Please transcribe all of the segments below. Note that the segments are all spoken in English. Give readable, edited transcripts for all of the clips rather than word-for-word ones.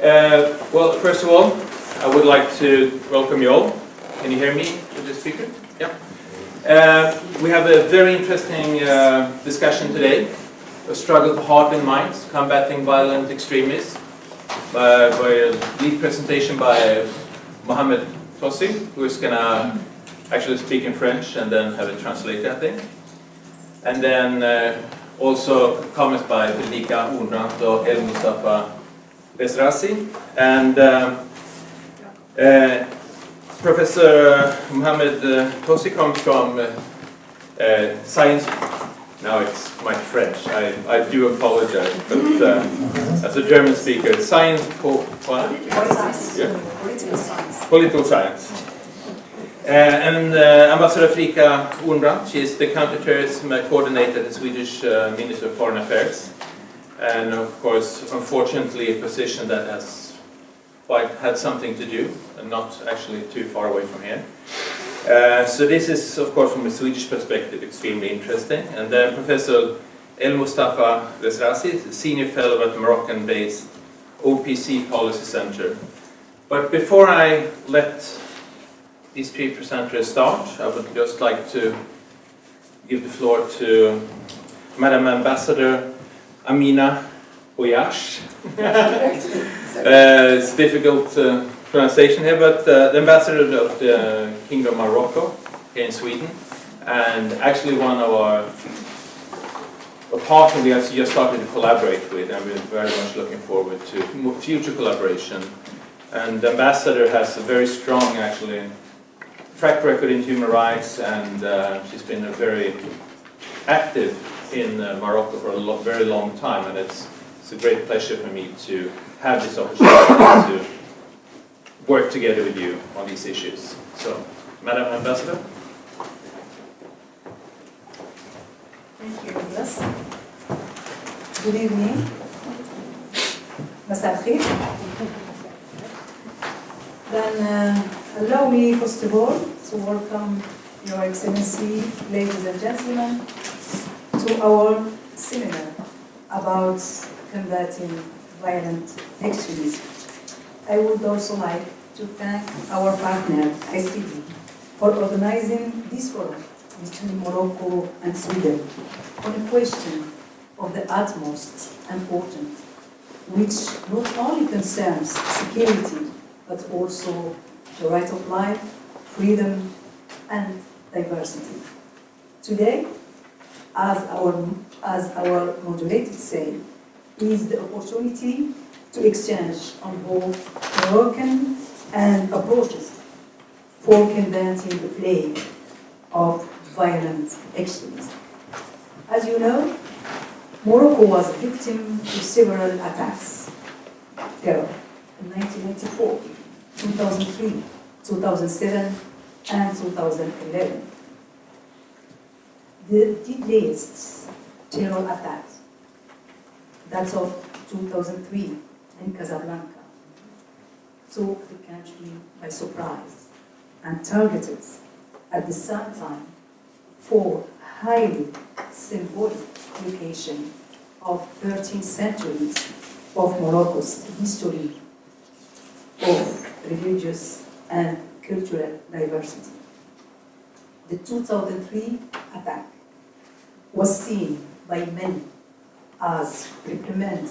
Well, first of all, I would like to welcome you all. Can you hear me with the speaker? Yeah. We have a very interesting discussion today. A struggle for heart and minds, combating violent extremism. By a lead presentation by Mohamed, Tozy, who is going to actually speak in French and then have it translated, I think. And then also comments by Fredrika, Ornbrant, and Mostafa, Rezrazi. And Professor Mohamed Tozy comes from science. Now it's my French. I do apologize, but as a German speaker, science, political science. And Ambassador Fredrika Ornbrant, she is the Counterterrorism coordinator at the Swedish Ministry of Foreign Affairs, and of course, unfortunately, a position that has quite had something to do, and not actually too far away from here. So this is, of course, from a Swedish perspective, extremely interesting. And then Professor Mostafa Rezrazi, senior fellow at the Moroccan-based OPC Policy Center. But before I let these three presenters start, I would just like to give the floor to Madam Ambassador Amina Bouayach. It's difficult pronunciation here, but the ambassador of the Kingdom of Morocco here in Sweden, and actually one of a partner we have just started to collaborate with, and we're very much looking forward to future collaboration. And the ambassador has a very strong, actually, track record in human rights, and she's been very active in Morocco for a very long time, and it's a great pleasure for me to have this opportunity to work together with you on these issues. So, Madam Ambassador. Thank you, Niklas. Good evening. Masal khair. Then allow me, first of all, to welcome Your Excellency, ladies and gentlemen, to our seminar about combating violent extremism. I would also like to thank our partner, ISDP, for organizing this forum between Morocco and Sweden on a question of the utmost importance, which not only concerns security, but also the right of life, freedom, and diversity. Today, as our moderator said, is the opportunity to exchange on both Moroccan and approaches for combating the plague of violent extremism. As you know, Morocco was a victim to several attacks, terror, in 1994, 2003, 2007, and 2011. The deadliest terror attacks, that's of 2003 in Casablanca, took the country by surprise and targeted at the same time 4 highly symbolic locations of 13 centuries of Morocco's history of religious and cultural diversity. The 2003 attack was seen by many as reprimand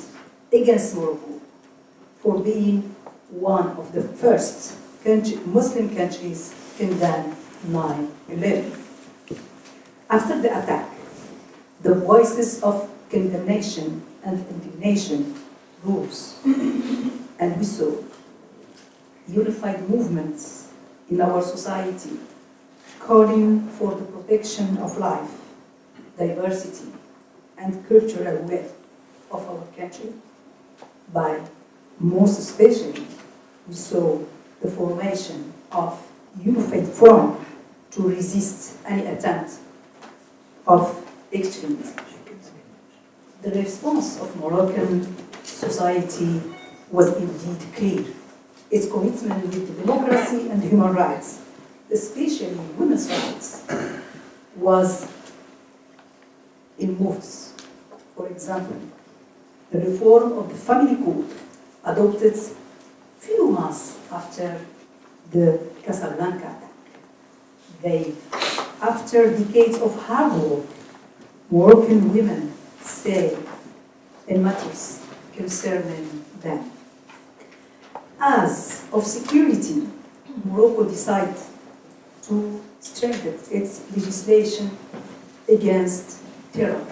against Morocco for being one of the first Muslim countries condemned 9/11. After the attack, the voices of condemnation and indignation rose, and we saw unified movements in our society calling for the protection of life, diversity, and cultural wealth of our country. By most especially, we saw the formation of unified front to resist any attempt of extremism. The response of Moroccan society was indeed clear. Its commitment with democracy and human rights, especially women's rights, was in moves. For example, the reform of the family code adopted months after the Casablanca attack. They, after decades of hard work, Moroccan women say in matters concerning them. As of security, Morocco decided to strengthen its legislation against terror.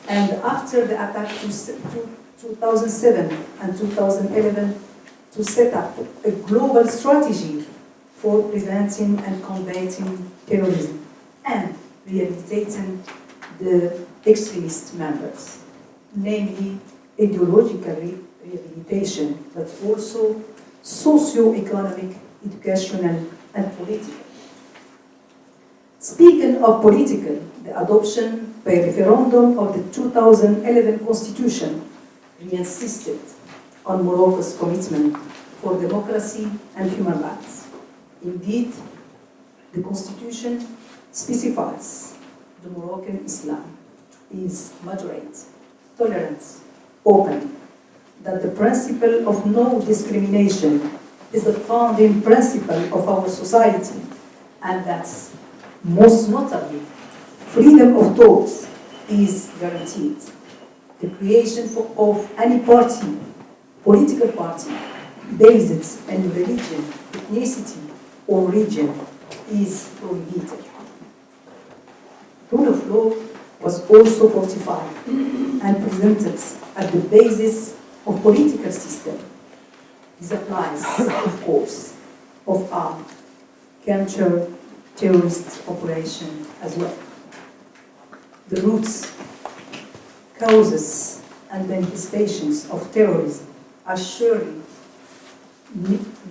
And after the attack to 2007 and 2011, to set up a global strategy for preventing and combating terrorism and rehabilitating the extremist members, namely ideological rehabilitation, but also socioeconomic, educational, and political. Speaking of political, the adoption by referendum of the 2011 Constitution re-insisted on Morocco's commitment for democracy and human rights. Indeed, the Constitution specifies the Moroccan Islam is moderate, tolerant, open, that the principle of no discrimination is the founding principle of our society, and that, most notably, freedom of thought is guaranteed. The creation of any party, political party, based on religion, ethnicity, or region is prohibited. Rule of law was also fortified and presented as the basis of political system. This applies, of course, of armed counter-terrorist operation as well. The roots, causes, and manifestations of terrorism are surely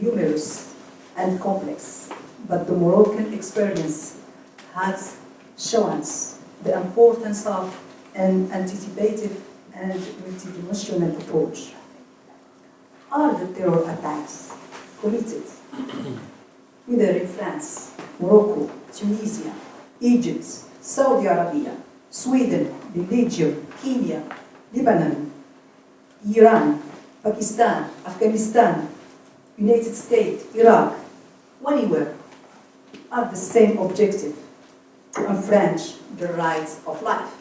numerous and complex, but the Moroccan experience has shown us the importance of an anticipative and multidimensional approach. Are the terror attacks committed, whether in France, Morocco, Tunisia, Egypt, Saudi Arabia, Sweden, Belgium, Kenya, Lebanon, Iran, Pakistan, Afghanistan, United States, Iraq, anywhere, have the same objective: to infringe the rights of life.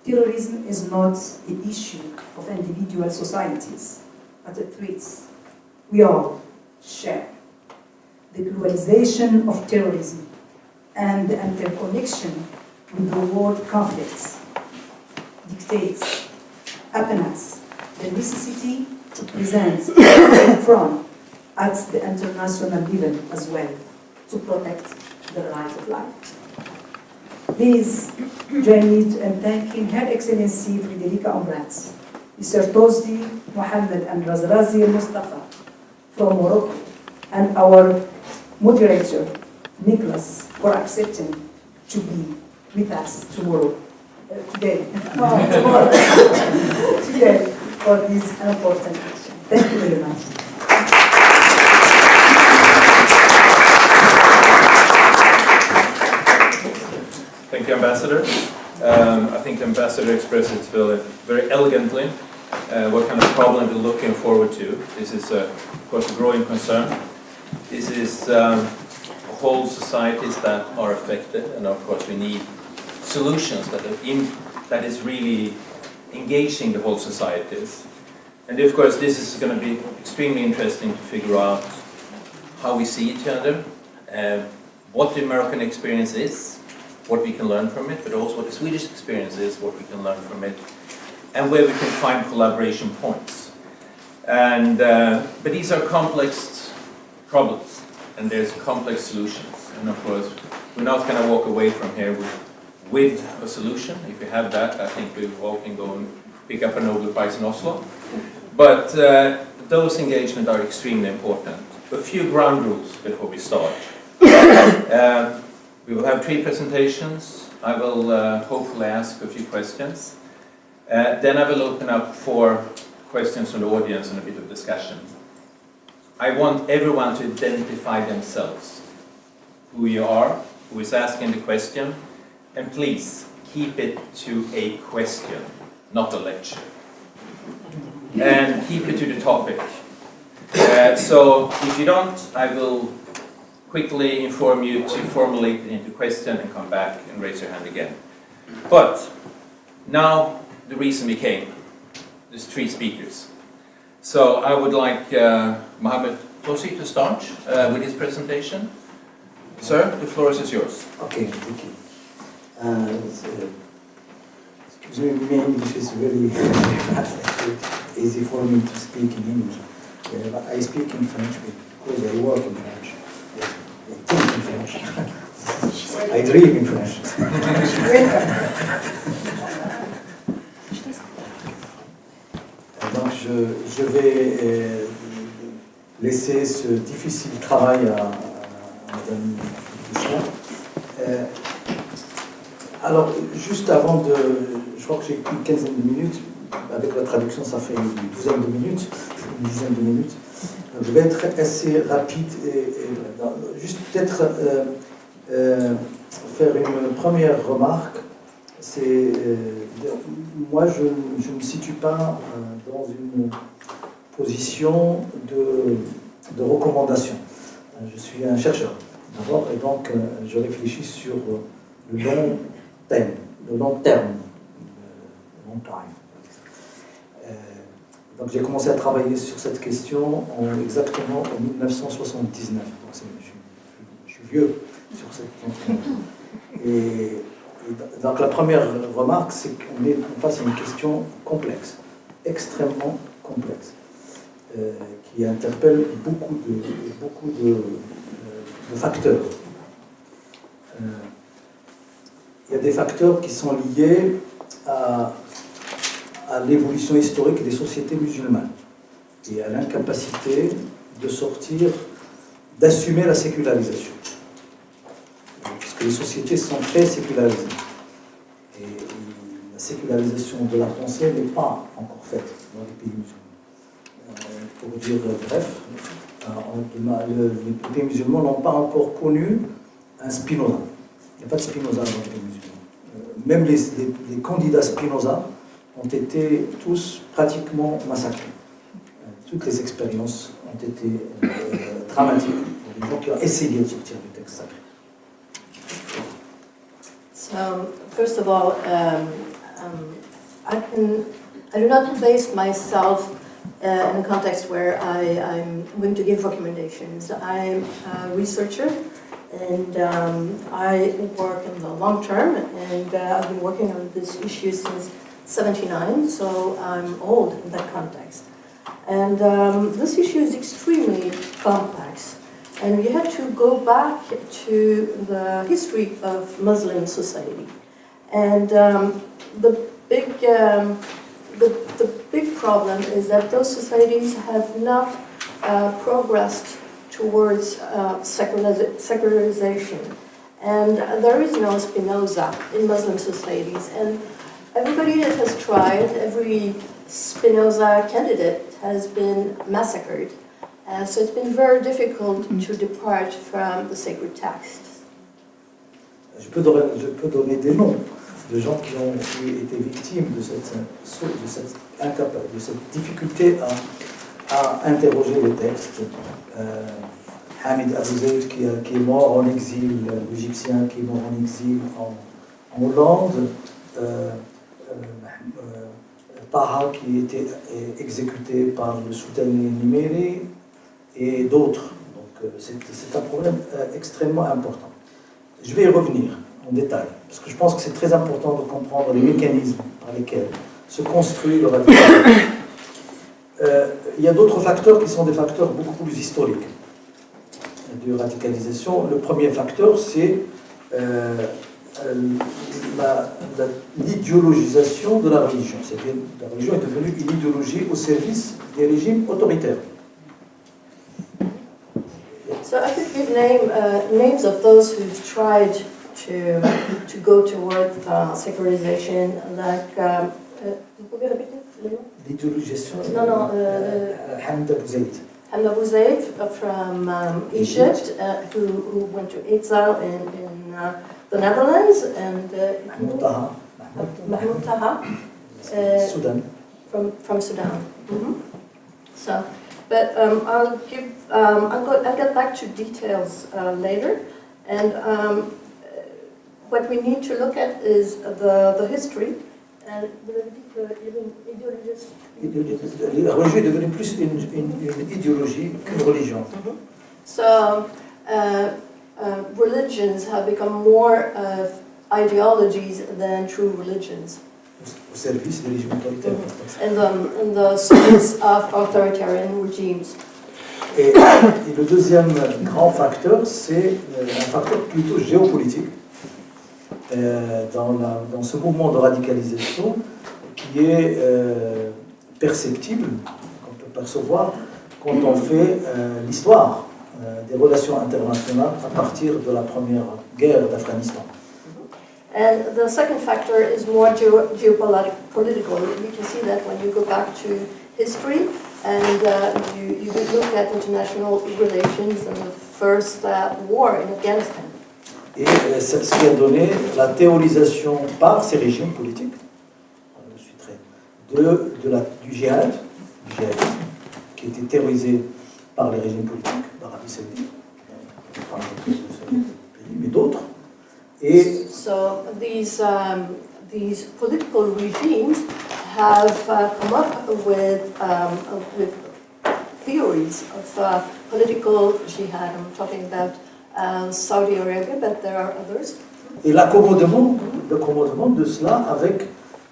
Terrorism is not the issue of individual societies, but a threat we all share. The globalization of terrorism and the interconnection with the world conflicts dictates upon us the necessity to present from at the international level as well to protect the right of life. Please join me in thanking Her Excellency Fredrika Ornbrant, Mr. Tozy, Mohamed, and Rezrazi Mostafa from Morocco, and our moderator, Niklas, for accepting to be with us today for this important action. Thank you very much. Thank you, Ambassador. I think the Ambassador expressed it very elegantly. What kind of problem we're looking forward to. This is, of course, a growing concern. This is whole societies that are affected, and of course we need solutions that is really engaging the whole societies. And of course this is going to be extremely interesting to figure out how we see each other, what the American experience is, what we can learn from it, but also what the Swedish experience is, what we can learn from it, and where we can find collaboration points. And but these are complex problems, and there's complex solutions. And of course, we're not going to walk away from here with a solution. If we have that, I think we all can go and pick up a Nobel Prize in Oslo. But those engagements are extremely important. A few ground rules before we start. We will have 3 presentations. I will hopefully ask a few questions. Then I will open up for questions from the audience and a bit of discussion. I want everyone to identify themselves, who you are, who is asking the question, and please keep it to a question, not a lecture. And keep it to the topic. So if you don't, I will quickly inform you to formulate it into question and come back and raise your hand again. But now the reason we came, there's 3 speakers. So I would like Mohamed Tozy to start with his presentation. Sir, the floor is yours. Okay, thank you. Excuse me, my English is very easy for me to speak in English. But I speak in French because I work in French. I think in French. I dream in French. Donc je vais laisser ce difficile travail à Madame Niklas. Alors, juste avant de... Je crois que j'ai pris une quinzaine de minutes. Avec la traduction, ça fait une douzaine de minutes, une dizaine de minutes. Donc, je vais être assez rapide et juste peut-être faire une première remarque. C'est moi, je ne me situe pas dans une position de recommandation. Je suis un chercheur d'abord et donc je réfléchis sur le long terme, long time. Donc j'ai commencé à travailler sur cette question exactement en 1979. Donc je suis vieux sur cette question. Et donc la première remarque, c'est qu'on est face à une question complexe, extrêmement complexe, qui interpelle beaucoup de facteurs. Il y a des facteurs qui sont liés à l'évolution historique des sociétés musulmanes et à l'incapacité de sortir, d'assumer la sécularisation. Parce que les sociétés sont très sécularisées. Et la sécularisation de la pensée n'est pas encore faite dans les pays musulmans. Pour dire bref, les pays musulmans n'ont pas encore connu un Spinoza. Il n'y a pas de Spinoza dans les pays musulmans. Même les candidats Spinoza ont été tous pratiquement massacrés. Toutes les expériences ont été dramatiques pour les gens qui ont essayé de sortir du texte sacré. So, first of all, I do not place myself in a context where I'm going to give recommendations. I'm a researcher and I work in the long term, and I've been working on this issue since 79, so I'm old in that context. And this issue is extremely complex, and we had to go back to the history of Muslim society. And the big problem is that those societies have not progressed towards secularization. And there is no Spinoza in Muslim societies. And everybody that has tried, every Spinoza candidate has been massacred. So it's been very difficult to depart from the sacred texts. Je peux donner des noms de gens qui ont été victimes de cette difficulté à interroger les textes. Hamid Abou Zaid qui est mort en exil, l'Égyptien qui est mort en exil en Hollande, Taha qui était exécuté par le sultan Nimeri et d'autres. Donc c'est un problème extrêmement important. Je vais y revenir en détail, parce que je pense que c'est très important de comprendre les mécanismes par lesquels se construit le radicalisme. Il y a d'autres facteurs qui sont des facteurs beaucoup plus historiques de radicalisation. Le premier facteur, c'est l'idéologisation de la religion. C'est-à-dire que la religion est devenue une idéologie au service des régimes autoritaires. So I could give names of those who've tried to go toward secularization, like L'idéologisation. No. Hamid Abou Zaid. Hamid Abou Zaid from Egypt, who went to exile in the Netherlands, and Mahmoud Taha, Sudan. from Sudan. Mm-hmm. So but I'll get back to details later. And what we need to look at is the history. And La religion est devenue plus une idéologie qu'une religion. So religions have become more ideologies than true religions. Au service des régimes autoritaires. In the service of authoritarian regimes. Et le deuxième grand facteur, c'est un facteur plutôt géopolitique dans ce mouvement de radicalisation qui est perceptible, qu'on peut percevoir quand on fait l'histoire des relations internationales à partir de la première guerre d'Afghanistan. And the second factor is more geopolitical. You can see that when you go back to history and you look at international relations and the first war in Afghanistan. Et c'est ce qui a donné la théorisation par ces régimes politiques, du djihadisme, qui était théorisé par les régimes politiques d'Arabie Saoudite, par les pays, mais d'autres. Et so these political regimes have come up with theories of political jihad. I'm talking about Saudi Arabia, but there are others. Et l'accommodement de cela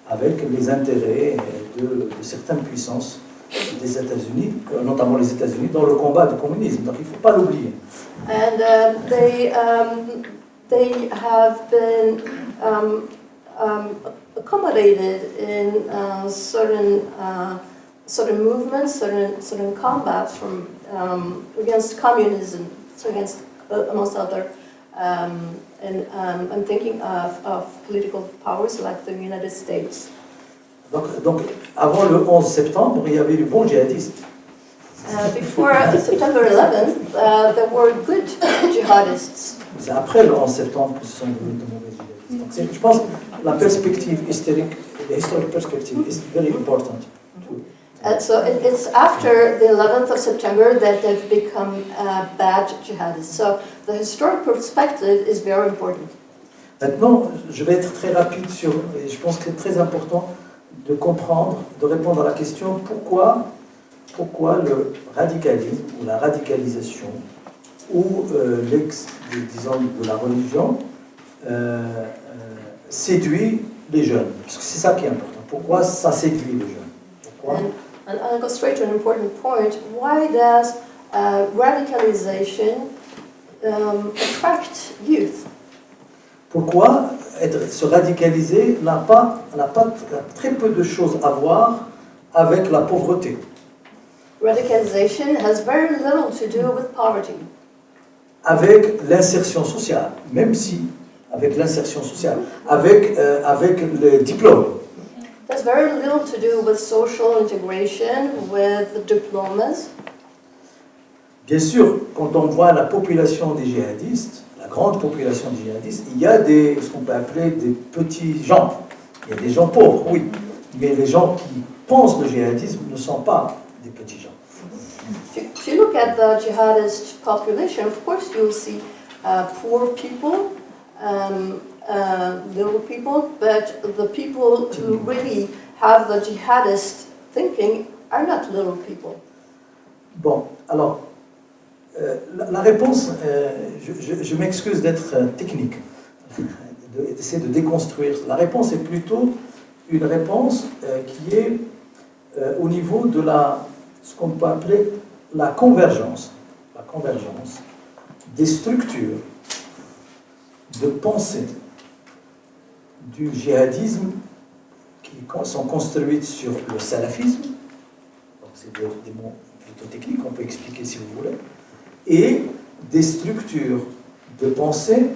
avec les intérêts de certaines puissances des États-Unis, notamment les États-Unis, dans le combat du communisme. Donc il ne faut pas l'oublier. And they have been accommodated in certain movements, certain combats from against communism, so against amongst other. And I'm thinking of political powers like the United States. Donc avant le 11 septembre, il y avait du bon djihadistes. Before September 11th, there were good jihadists. C'est après le 11 septembre que ce sont devenus de mauvais djihadistes. Donc je pense que la perspective historique, the historic perspective is very important. So it's after the 11th of September that they've become bad jihadists. So the historic perspective is very important. Maintenant, je vais être très rapide sur, et je pense que c'est très important de comprendre, de répondre à la question pourquoi le radicalisme ou la radicalisation ou disons de la religion séduit les jeunes. Parce que c'est ça qui est important. Pourquoi ça séduit les jeunes? Pourquoi? And I'll go straight to an important point. Why does radicalization attract youth? Pourquoi se radicaliser n'a pas très peu de choses à voir avec la pauvreté? Radicalization has very little to do with poverty. Avec l'insertion sociale, même si avec l'insertion sociale, avec le diplôme. There's very little to do with social integration, with diplomas. Bien sûr, quand on voit la population des djihadistes, la grande population des djihadistes, il y a ce qu'on peut appeler des petits gens. Il y a des gens pauvres, oui. Mais les gens qui pensent le djihadisme ne sont pas des petits gens. If you look at the jihadist population, of course you'll see poor people, little people, but the people who really have the jihadist thinking are not little people. Bon, alors, la réponse, je m'excuse d'être technique, d'essayer de déconstruire. La réponse est plutôt une réponse qui est au niveau de ce qu'on peut appeler la convergence des structures de pensée du djihadisme qui sont construites sur le salafisme, donc c'est des mots plutôt techniques, on peut expliquer si vous voulez, et des structures de pensée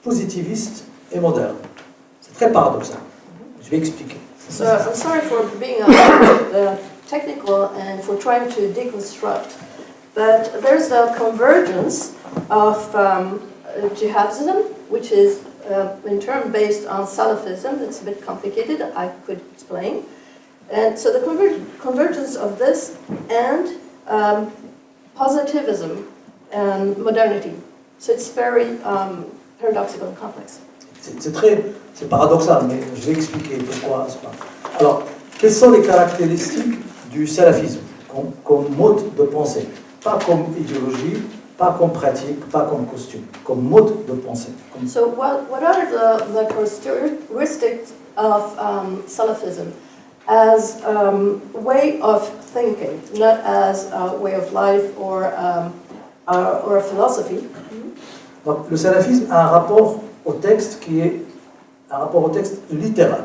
positivistes et modernes. C'est très paradoxal. Je vais expliquer. So I'm sorry for being a bit technical and for trying to deconstruct, but there's a convergence of jihadism, which is in turn based on Salafism. It's a bit complicated, I could explain. And so the convergence of this and positivism and modernity. So it's very paradoxical and complex. C'est paradoxal, mais je vais expliquer pourquoi. Alors, quelles sont les caractéristiques du salafisme comme mode de pensée? Pas comme idéologie, pas comme pratique, pas comme costume, comme mode de pensée. So what are the characteristics of Salafism as a way of thinking, not as a way of life or a philosophy? Donc, le salafisme a un rapport au texte qui est un rapport au texte littéral.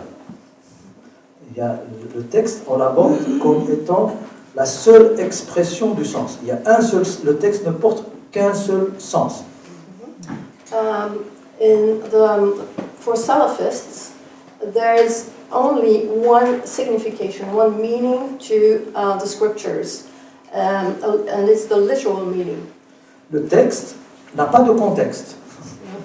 Il y a le texte, on l'aborde comme étant la seule expression du sens. Il y a un seul, le texte ne porte qu'un seul sens. For Salafists, there is only one signification, one meaning to the scriptures, and it's the literal meaning. Le texte n'a pas de contexte.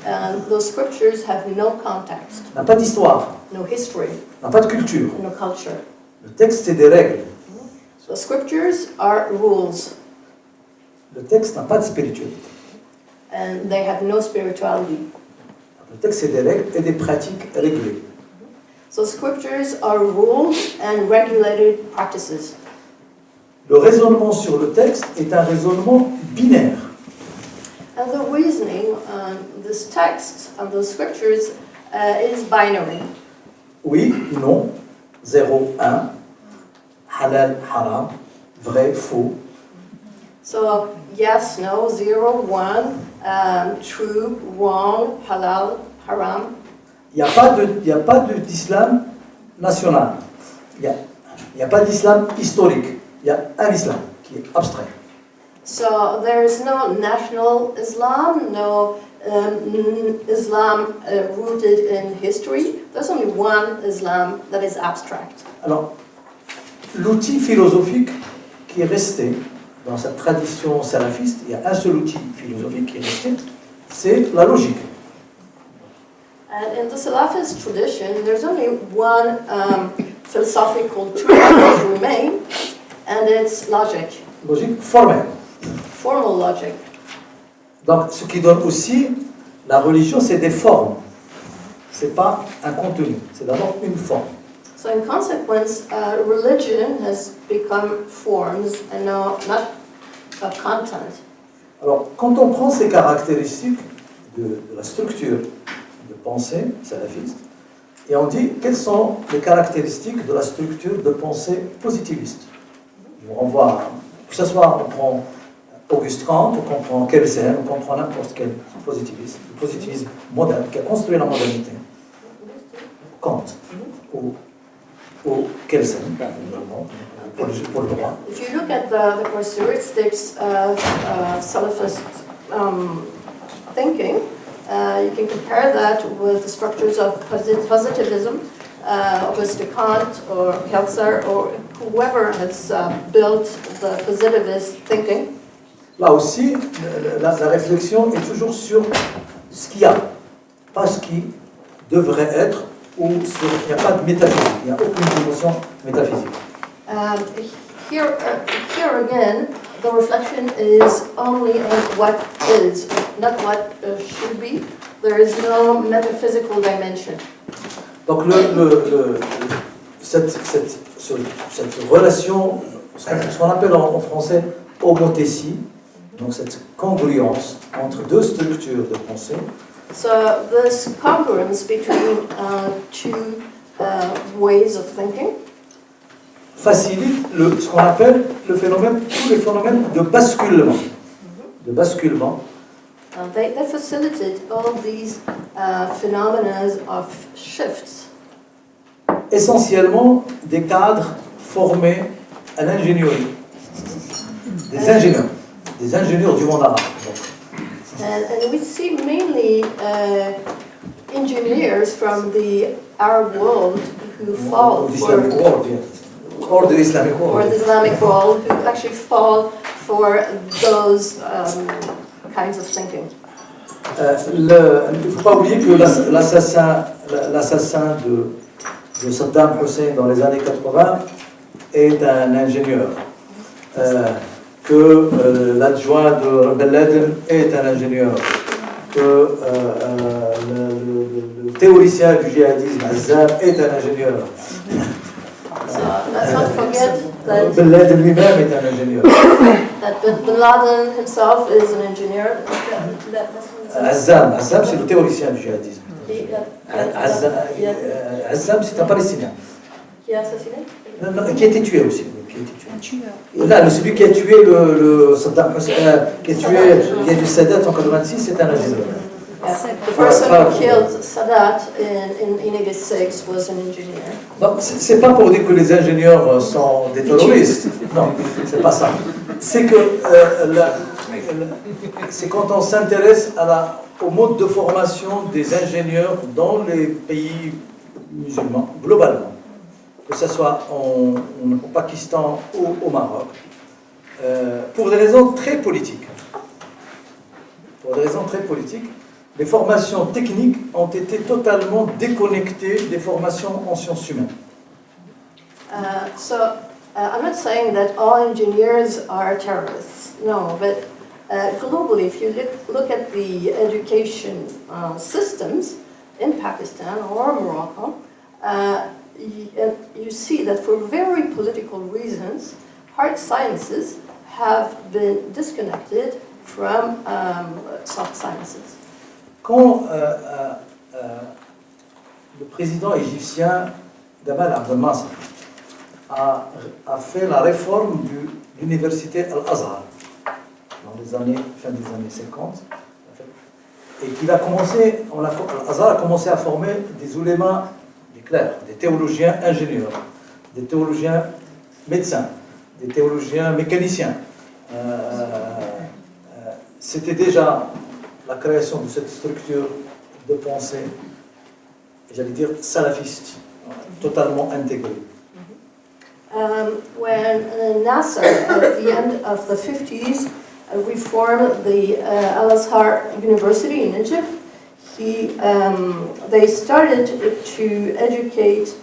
And those scriptures have no context, N'a pas d'histoire. no history, N'a pas de culture. no culture. Le texte, c'est des règles. So scriptures are rules, Le texte n'a pas de spiritualité. and they have no spirituality. Le texte, c'est des règles et des pratiques réglées. So scriptures are rules and regulated practices. Le raisonnement sur le texte est un raisonnement binaire. And the reasoning on this text, on those scriptures, is binary. Oui, non, 0, 1, halal, haram, vrai, faux. So yes, no, 0, 1, true, wrong, halal, haram. Il n'y a pas d'islam national. Il n'y a pas d'islam historique. Il y a un islam qui est abstrait. So there is no national Islam, no Islam rooted in history. There's only one Islam that is abstract. Alors, l'outil philosophique qui est resté dans cette tradition salafiste, il y a un seul outil philosophique qui est resté, c'est la logique. And in the Salafist tradition, there's only one philosophical truth that remains, and it's logic. Logique formelle. Formal logic. Donc, ce qui donne aussi, la religion, c'est des formes. C'est pas un contenu, c'est d'abord une forme. So in consequence, religion has become forms and not a content. Alors, quand on prend ces caractéristiques de la structure de pensée salafiste, et on dit quelles sont les caractéristiques de la structure de pensée positiviste. Je vous renvoie, que ce soit on prend Auguste Kant, ou qu'on prend Kelsen, ou qu'on prend n'importe quel positiviste, le positivisme moderne qui a construit la modernité. Kant, ou Kelsen, pour le droit. If you look at the characteristics of Salafist thinking, you can compare that with the structures of positivism, with Kant or Kelsen or whoever has built the positivist thinking. Là aussi, la réflexion est toujours sur ce qu'il y a, pas ce qui devrait être, ou sur, il n'y a pas de métaphysique, il n'y a aucune dimension métaphysique. Here again, the reflection is only on what is, not what should be. There is no metaphysical dimension. Donc cette relation, ce qu'on appelle en français homothétie, donc cette congruence entre deux structures de pensée. So this congruence between two ways of thinking facilite ce qu'on appelle le phénomène, tous les phénomènes de basculement. De basculement. They facilitate all these phenomena of shifts. Essentiellement des cadres formés à l'ingénierie. Des ingénieurs du monde arabe. And we see mainly engineers from the Arab world who fall for, or the Islamic world. Or the Islamic world who actually fall for those kinds of thinking. Il ne faut pas oublier que l'assassin de Saddam Hussein dans les années 80 est un ingénieur, que l'adjoint de Ben Laden est un ingénieur, que le théoricien du djihadisme, Azzam, est un ingénieur. Let's not forget that, Ben Laden lui-même est un ingénieur. that Bin Laden himself is an engineer. Azzam, c'est le théoricien du djihadisme. Azzam, c'est un Palestinien. Qui a assassiné? Non, qui a été tué aussi. Là, celui qui a tué le Saddam Hussein, qui a tué Sadat en 86, c'est un ingénieur. The person who killed Sadat in 86 was an engineer. Non, c'est pas pour dire que les ingénieurs sont des terroristes. Non, c'est pas ça. C'est que c'est quand on s'intéresse au mode de formation des ingénieurs dans les pays musulmans, globalement, que ce soit au Pakistan ou au Maroc, pour des raisons très politiques. Pour des raisons très politiques, les formations techniques ont été totalement déconnectées des formations en sciences humaines. I'm not saying that all engineers are terrorists, no, but globally, if you look at the education systems in Pakistan or Morocco, you see that for very political reasons, hard sciences have been disconnected from soft sciences. Quand le président égyptien Gamal Abdel Nasser a fait la réforme de l'université Al-Azhar dans les fin des années 50, et qu'il a commencé, Al-Azhar a commencé à former des oulémas, des clercs, des théologiens ingénieurs, des théologiens médecins, des théologiens mécaniciens. C'était déjà la création de cette structure de pensée, j'allais dire salafiste, totalement intégrée. When Nasser, at the end of the 50s, reformed the Al-Azhar University in Egypt, they started to educate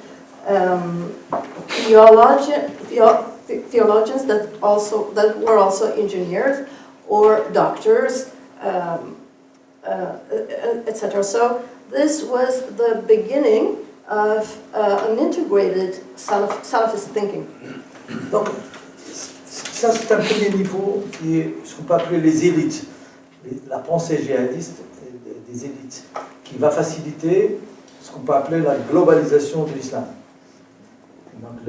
theologians that were also engineers or doctors, etc. So this was the beginning of an integrated Salafist thinking. Donc, ça c'est un premier niveau qui est ce qu'on peut appeler les élites, la pensée djihadiste des élites, qui va faciliter ce qu'on peut appeler la globalisation de l'islam. Donc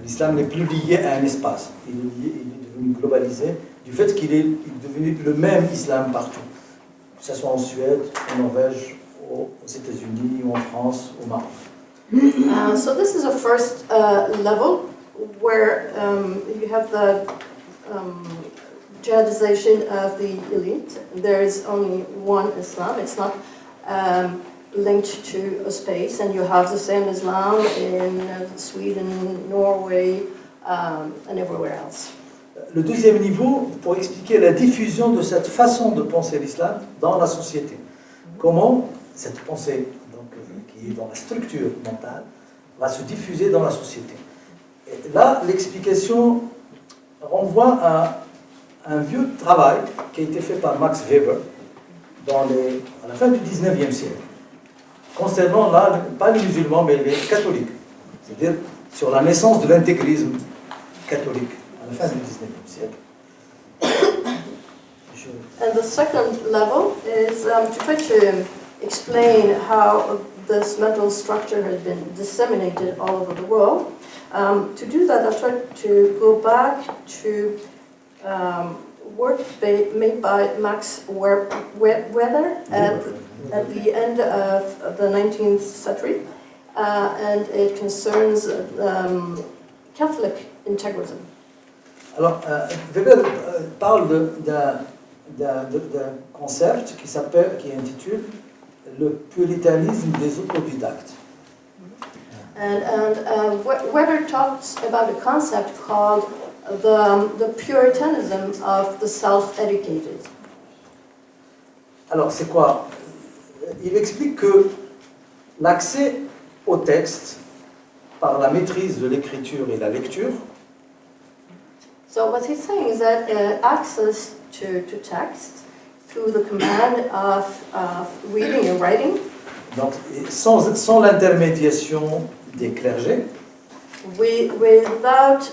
l'islam n'est plus lié à un espace, il est devenu globalisé du fait qu'il est devenu le même islam partout, que ce soit en Suède, en Norvège, aux États-Unis, ou en France, au Maroc. So this is a first level where you have the jihadization of the elite. There is only one Islam. It's not linked to a space, and you have the same Islam in Sweden, Norway, and everywhere else. Le deuxième niveau, pour expliquer la diffusion de cette façon de penser l'islam dans la société. Comment cette pensée, donc, qui est dans la structure mentale, va se diffuser dans la société. Et là, l'explication renvoie à un vieux travail qui a été fait par Max Weber à la fin du 19e siècle, concernant là, pas les musulmans, mais les catholiques, c'est-à-dire sur la naissance de l'intégrisme catholique à la fin du 19e siècle. And the second level is to try to explain how this mental structure has been disseminated all over the world. To do that, I tried to go back to work made by Max Weber at the end of the 19th century, and it concerns Catholic integrism. Alors, Weber parle d'un concept qui intitule le puritanisme des autodidactes. And Weber talks about a concept called the puritanism of the self-educated. Alors, c'est quoi? Il explique que l'accès au texte par la maîtrise de l'écriture et la lecture. So what he's saying is that access to text through the command of reading and writing. Donc, sans l'intermédiation des clergés, without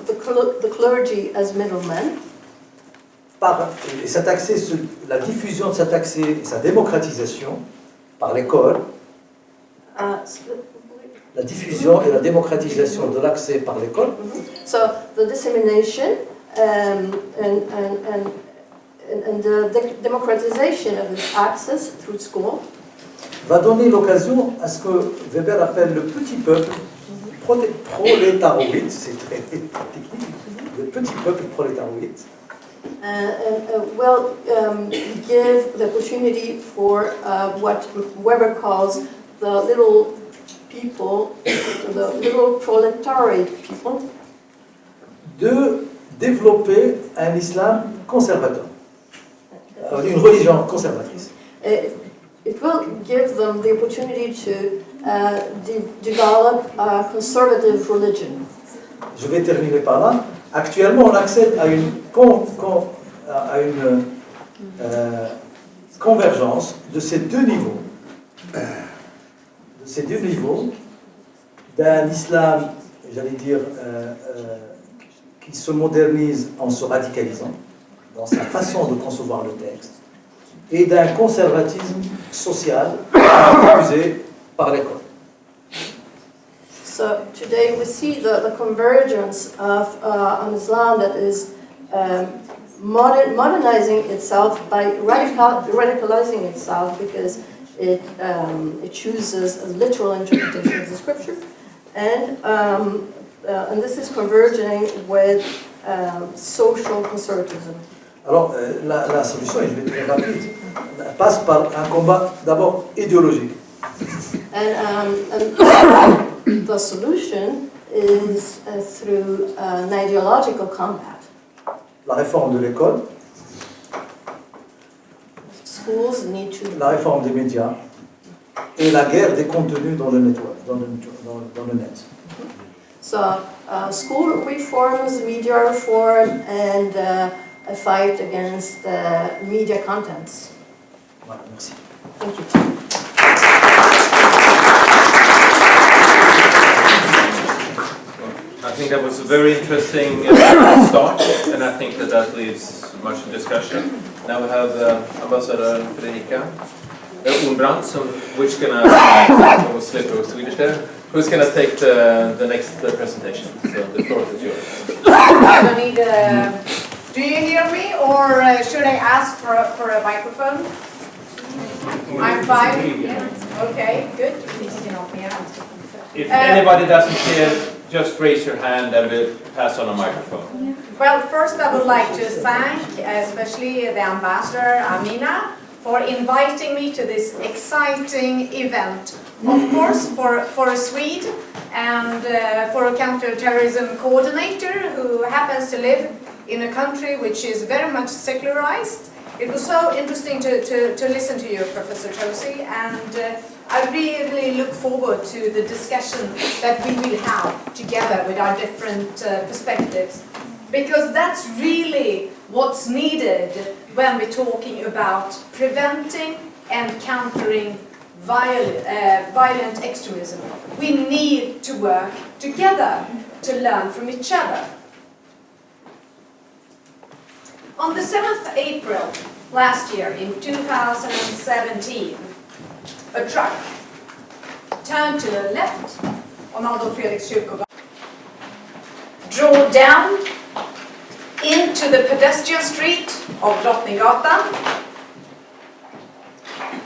the clergy as middlemen. Et cet accès, la diffusion de cet accès et sa démocratisation par l'école, la diffusion et la démocratisation de l'accès par l'école. So the dissemination and the democratization of this access through school va donner l'occasion à ce que Weber appelle le petit peuple prolétaroïde, c'est très technique, le petit peuple prolétaroïde. Will give the opportunity for what Weber calls the little people, the little proletariat people, de développer un islam conservateur, une religion conservatrice. It will give them the opportunity to develop a conservative religion. Je vais terminer par là. Actuellement, on accède à une convergence de ces deux niveaux. D'un islam, j'allais dire, qui se modernise en se radicalisant dans sa façon de concevoir le texte, et d'un conservatisme social diffusé par l'école. So today we see the convergence of an Islam that is modernizing itself by radicalizing itself because it chooses a literal interpretation of the scripture, and this is converging with social conservatism. Alors, la solution, et je vais être très rapide, passe par un combat d'abord idéologique. And the solution is through an ideological combat. La réforme de l'école, Schools need to. la réforme des médias et la guerre des contenus dans le net. So, school reforms, media reform, and a fight against media contents. Voilà, merci. Thank you. I think that was a very interesting start, and I think that leaves much discussion. Now we have Ambassador Fredrika Ornbrant, who's gonna take the next presentation. So the floor is yours. I need, do you hear me, or should I ask for a microphone? I'm fine. Okay, good. If anybody doesn't hear, just raise your hand and we'll pass on a microphone. Well, first I would like to thank especially the ambassador, Amina, for inviting me to this exciting event. Of course, for a Swede and for a counterterrorism coordinator who happens to live in a country which is very much secularized. It was so interesting to listen to you, Professor Tozy, and I really look forward to the discussion that we will have together with our different perspectives, because that's really what's needed when we're talking about preventing and countering violent extremism. We need to work together to learn from each other. On the 7th April last year, in 2017, a truck turned to the left on Adolf Fredriks kyrkogatan, drove down into the pedestrian street of Drottninggatan.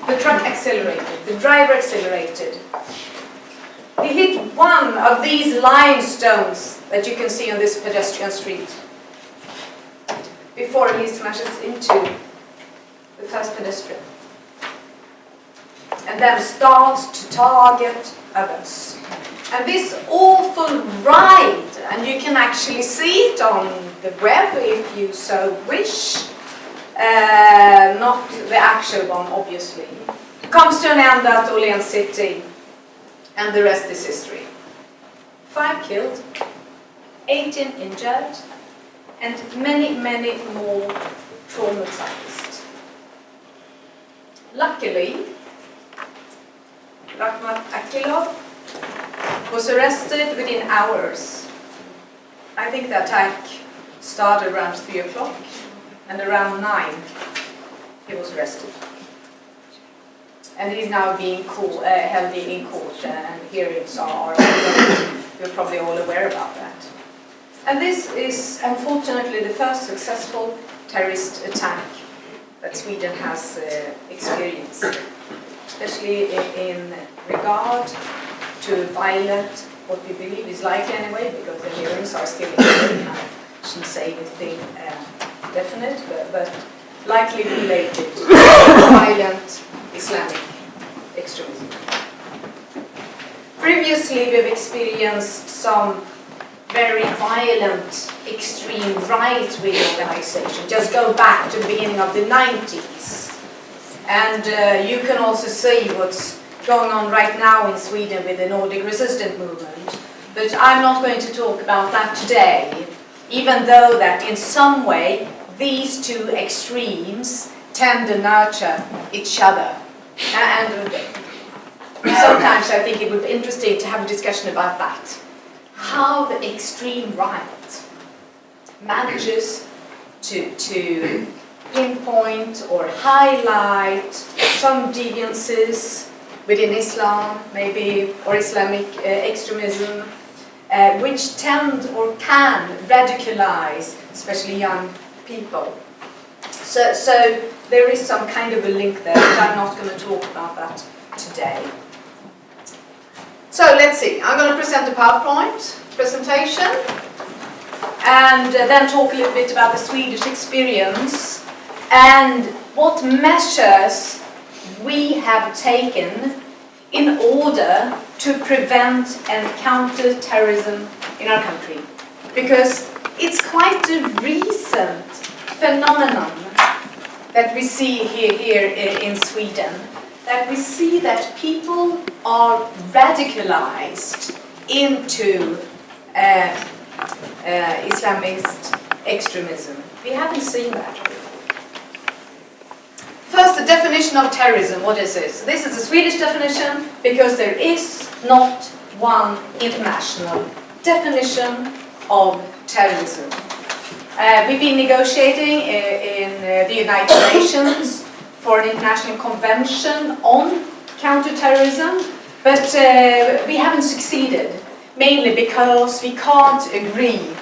The truck accelerated, the driver accelerated. He hit one of these limestones that you can see on this pedestrian street before he smashes into the first pedestrian, and then starts to target others. And this awful ride, and you can actually see it on the web if you so wish, not the actual one obviously, comes to an end at Åhléns City, and the rest is history. 5 killed, 18 injured, and many, many more traumatized. Luckily, Rahmat Akilov was arrested within hours. I think the attack started around 3 o'clock, and around 9 he was arrested. And he's now being held in court, and hearings are you're probably all aware about that. And this is unfortunately the first successful terrorist attack that Sweden has experienced, especially in regard to violent, what we believe is likely anyway, because the hearings are still ongoing. I shouldn't say anything definite, but likely related to violent Islamic extremism. Previously, we've experienced some very violent, extreme right-wing organizations. Just go back to the beginning of the 90s. And you can also see what's going on right now in Sweden with the Nordic resistance movement. But I'm not going to talk about that today, even though that in some way these two extremes tend to nurture each other. And sometimes I think it would be interesting to have a discussion about that. How the extreme right manages to pinpoint or highlight some deviances within Islam, maybe, or Islamic extremism, which tend or can radicalize, especially young people. So there is some kind of a link there, but I'm not going to talk about that today. So let's see, I'm going to present a PowerPoint presentation and then talk a little bit about the Swedish experience and what measures we have taken in order to prevent and counter terrorism in our country. Because it's quite a recent phenomenon that we see here in Sweden, that we see that people are radicalized into Islamist extremism. We haven't seen that before. First, the definition of terrorism. What is this? This is a Swedish definition because there is not one international definition of terrorism. We've been negotiating in the United Nations for an international convention on counterterrorism, but we haven't succeeded, mainly because we can't agree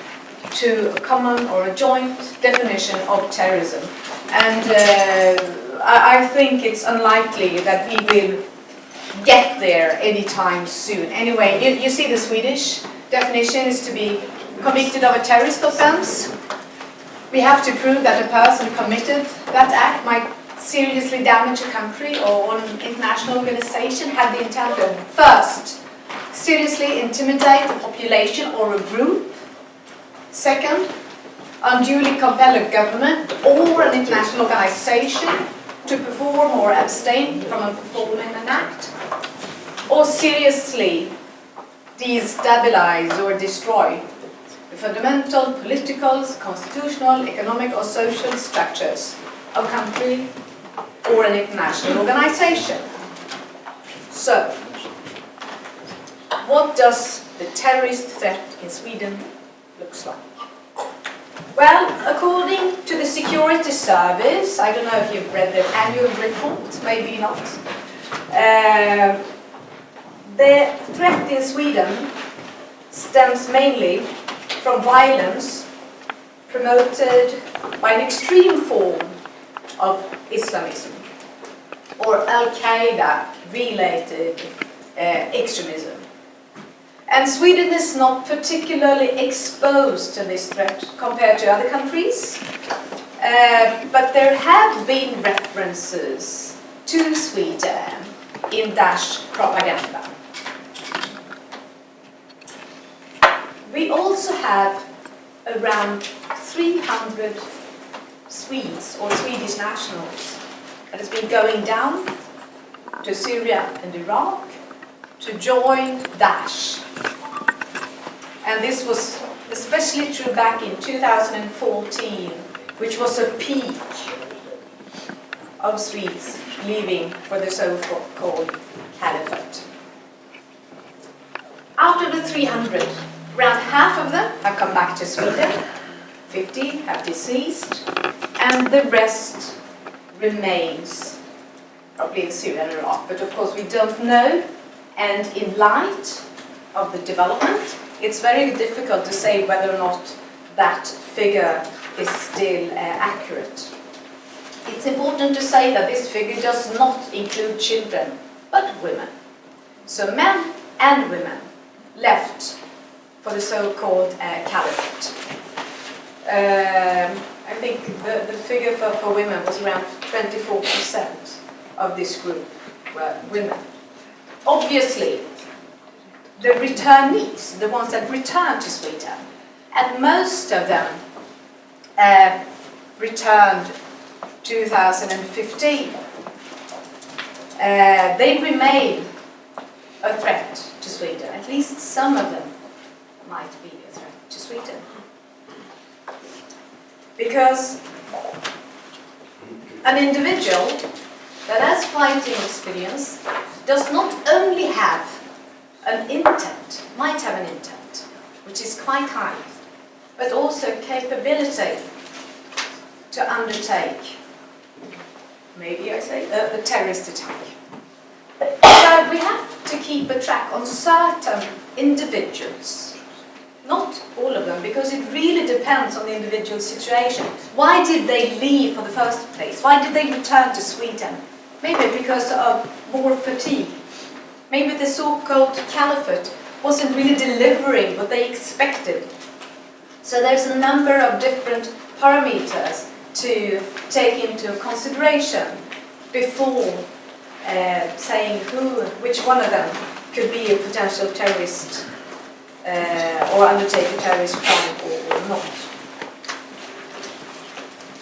to a common or a joint definition of terrorism. And I think it's unlikely that we will get there anytime soon. Anyway, you see the Swedish definition is to be convicted of a terrorist offense. We have to prove that a person committed that act might seriously damage a country or an international organization, had the intent to first, seriously intimidate a population or a group. Second, unduly compel a government or an international organization to perform or abstain from performing an act. Or seriously destabilize or destroy the fundamental political, constitutional, economic or social structures of a country or an international organization. So, what does the terrorist threat in Sweden look like? Well, according to the Security Service, I don't know if you've read their annual report, maybe not. The threat in Sweden stems mainly from violence promoted by an extreme form of Islamism or Al-Qaeda related extremism. And Sweden is not particularly exposed to this threat compared to other countries, but there have been references to Sweden in Daesh propaganda. We also have around 300 Swedes or Swedish nationals that has been going down to Syria and Iraq to join Daesh. And this was especially true back in 2014, which was a peak of Swedes leaving for the so-called caliphate. Out of the 300, around half of them have come back to Sweden, 50 have deceased, and the rest remains probably in Syria and Iraq. But of course we don't know, and in light of the development, it's very difficult to say whether or not that figure is still accurate. It's important to say that this figure does not include children, but women. So men and women left for the so-called caliphate. I think the figure for women was around 24% of this group were women. Obviously, the returnees, the ones that returned to Sweden, and most of them returned 2015. They remain a threat to Sweden. At least some of them might be a threat to Sweden. Because an individual that has fighting experience does not only have an intent, might have an intent, which is quite high, but also capability to undertake, maybe I say, a terrorist attack. So we have to keep a track on certain individuals, not all of them, because it really depends on the individual situation. Why did they leave for the first place? Why did they return to Sweden? Maybe because of war fatigue. Maybe the so-called caliphate wasn't really delivering what they expected. So there's a number of different parameters to take into consideration before saying which one of them could be a potential terrorist or undertake a terrorist crime or not.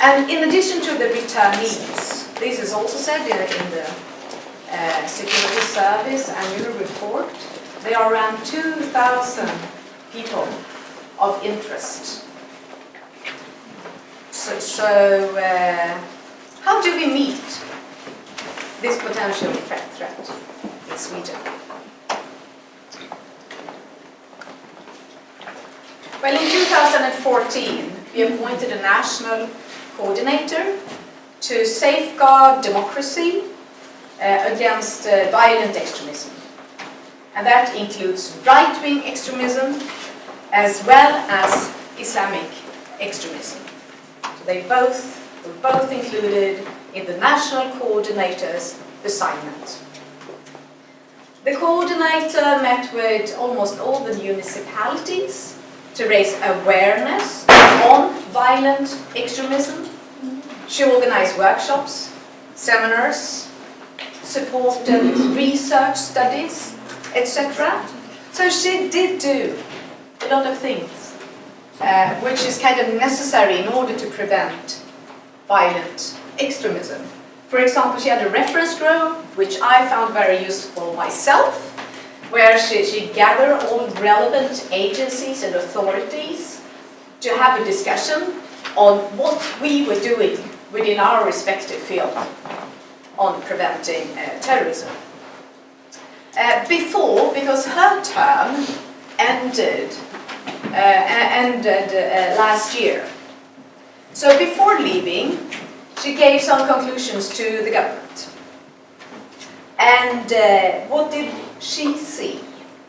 And in addition to the returnees, this is also said in the Security Service annual report, there are around 2,000 people of interest. So how do we meet this potential threat in Sweden? Well, in 2014, we appointed a national coordinator to safeguard democracy against violent extremism. And that includes right-wing extremism as well as Islamic extremism. So they were both included in the national coordinator's assignment. The coordinator met with almost all the municipalities to raise awareness on violent extremism. She organized workshops, seminars, supported research studies, etc. So she did do a lot of things, which is kind of necessary in order to prevent violent extremism. For example, she had a reference group, which I found very useful myself, where she gathered all relevant agencies and authorities to have a discussion on what we were doing within our respective field on preventing terrorism. Because her term ended last year. So before leaving, she gave some conclusions to the government. And what did she see?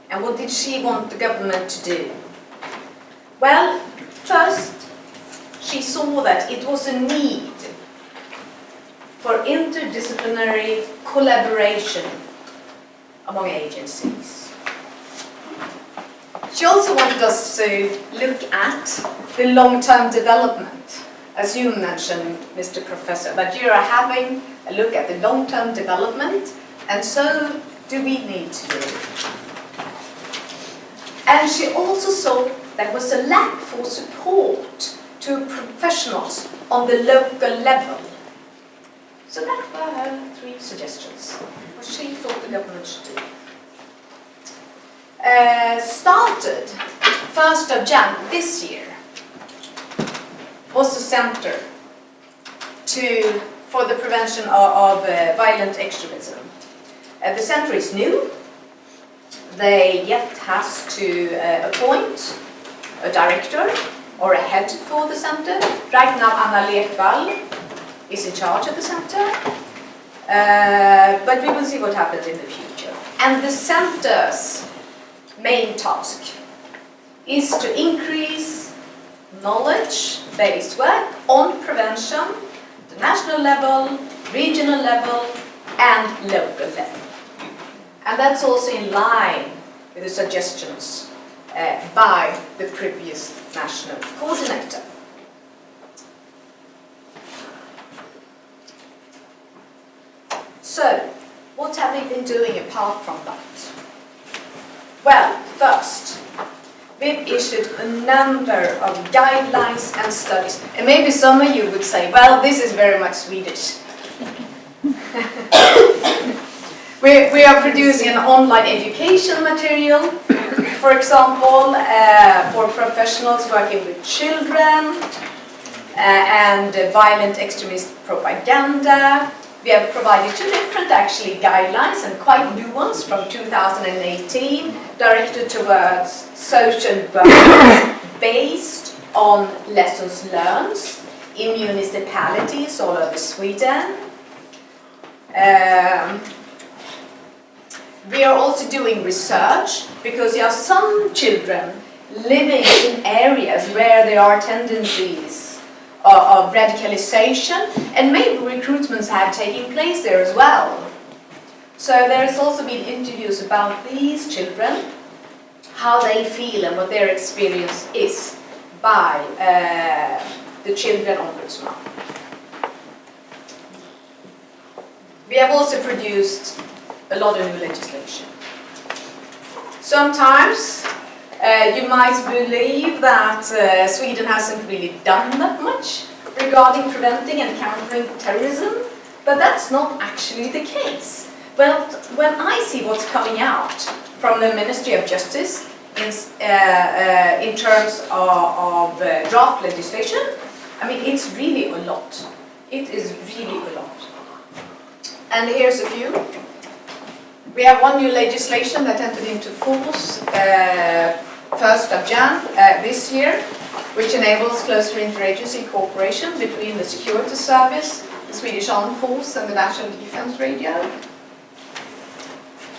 And what did she want the government to do? Well, first, she saw that it was a need for interdisciplinary collaboration among agencies. She also wanted us to look at the long-term development. As you mentioned, Mr. Professor, that you are having a look at the long-term development, and so do we need to do. And she also saw there was a lack for support to professionals on the local level. So that were her 3 suggestions, what she thought the government should do. Started 1st of January this year was the center for the prevention of violent extremism. The center is new. They yet has to appoint a director or a head for the center. Right now, Anna Lekvall is in charge of the center, but we will see what happens in the future. And the center's main task is to increase knowledge-based work on prevention at the national level, regional level, and local level. And that's also in line with the suggestions by the previous national coordinator. So, what have we been doing apart from that? Well, first, we've issued a number of guidelines and studies. And maybe some of you would say, well, this is very much Swedish. We are producing an online education material, for example, for professionals working with children and violent extremist propaganda. We have provided 2 different, actually, guidelines, and quite new ones from 2018, directed towards social work based on lessons learned in municipalities all over Sweden. We are also doing research because there are some children living in areas where there are tendencies of radicalization, and maybe recruitments have taken place there as well. So there has also been interviews about these children, how they feel and what their experience is by the Children Ombudsman. We have also produced a lot of new legislation. Sometimes you might believe that Sweden hasn't really done that much regarding preventing and countering terrorism, but that's not actually the case. Well, when I see what's coming out from the Ministry of Justice in terms of draft legislation, I mean, it's really a lot. It is really a lot. And here's a few. We have one new legislation that entered into force 1st of January this year, which enables closer interagency cooperation between the security service, the Swedish Armed Force and the National Defense Radio.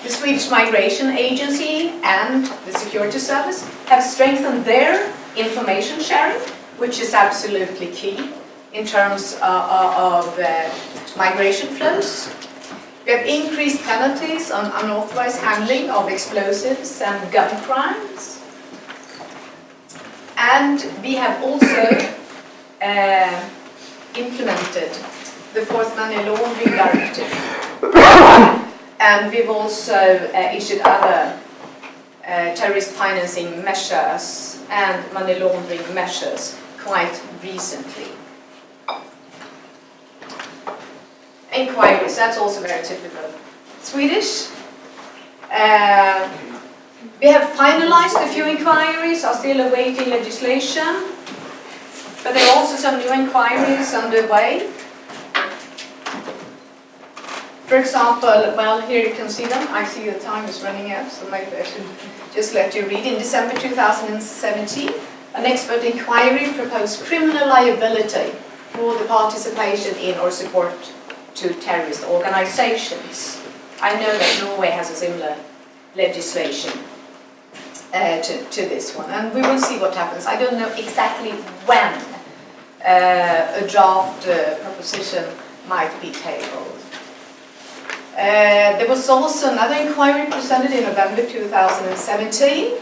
The Swedish Migration Agency and the security service have strengthened their information sharing, which is absolutely key in terms of migration flows. We have increased penalties on unauthorized handling of explosives and gun crimes. And we have also implemented the 4th Money Laundering Directive. And we've also issued other terrorist financing measures and money laundering measures quite recently. Inquiries, that's also very typical. Swedish. We have finalized a few inquiries, are still awaiting legislation, but there are also some new inquiries underway. For example, well, here you can see them. I see the time is running out, so maybe I should just let you read. In December 2017, an expert inquiry proposed criminal liability for the participation in or support to terrorist organizations. I know that Norway has a similar legislation to this one, and we will see what happens. I don't know exactly when a draft proposition might be tabled. There was also another inquiry presented in November 2017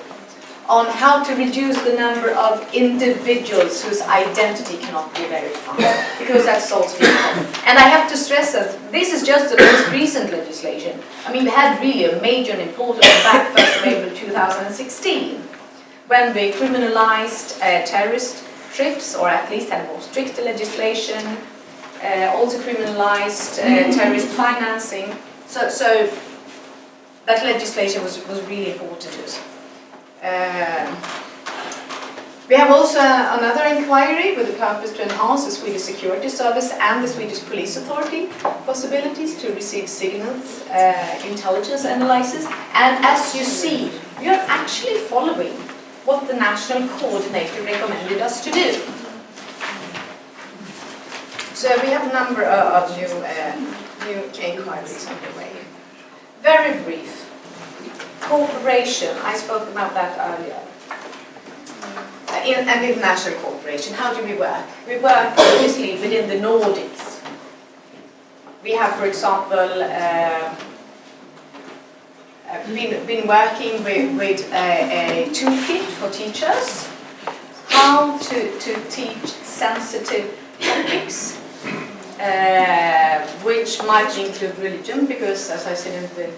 on how to reduce the number of individuals whose identity cannot be verified, because that's also important. And I have to stress that this is just the most recent legislation. I mean, we had really a major and important back 1st of April 2016, when we criminalized terrorist trips, or at least had more strict legislation, also criminalized terrorist financing. So that legislation was really important to us. We have also another inquiry with the purpose to enhance the Swedish Security Service and the Swedish Police Authority possibilities to receive signals, intelligence analysis. And as you see, we are actually following what the national coordinator recommended us to do. So we have a number of new inquiries underway. Very brief. Cooperation, I spoke about that earlier. And international cooperation, how do we work? We work obviously within the Nordics. We have, for example, been working with a toolkit for teachers, how to teach sensitive topics, which might include religion, because as I said in the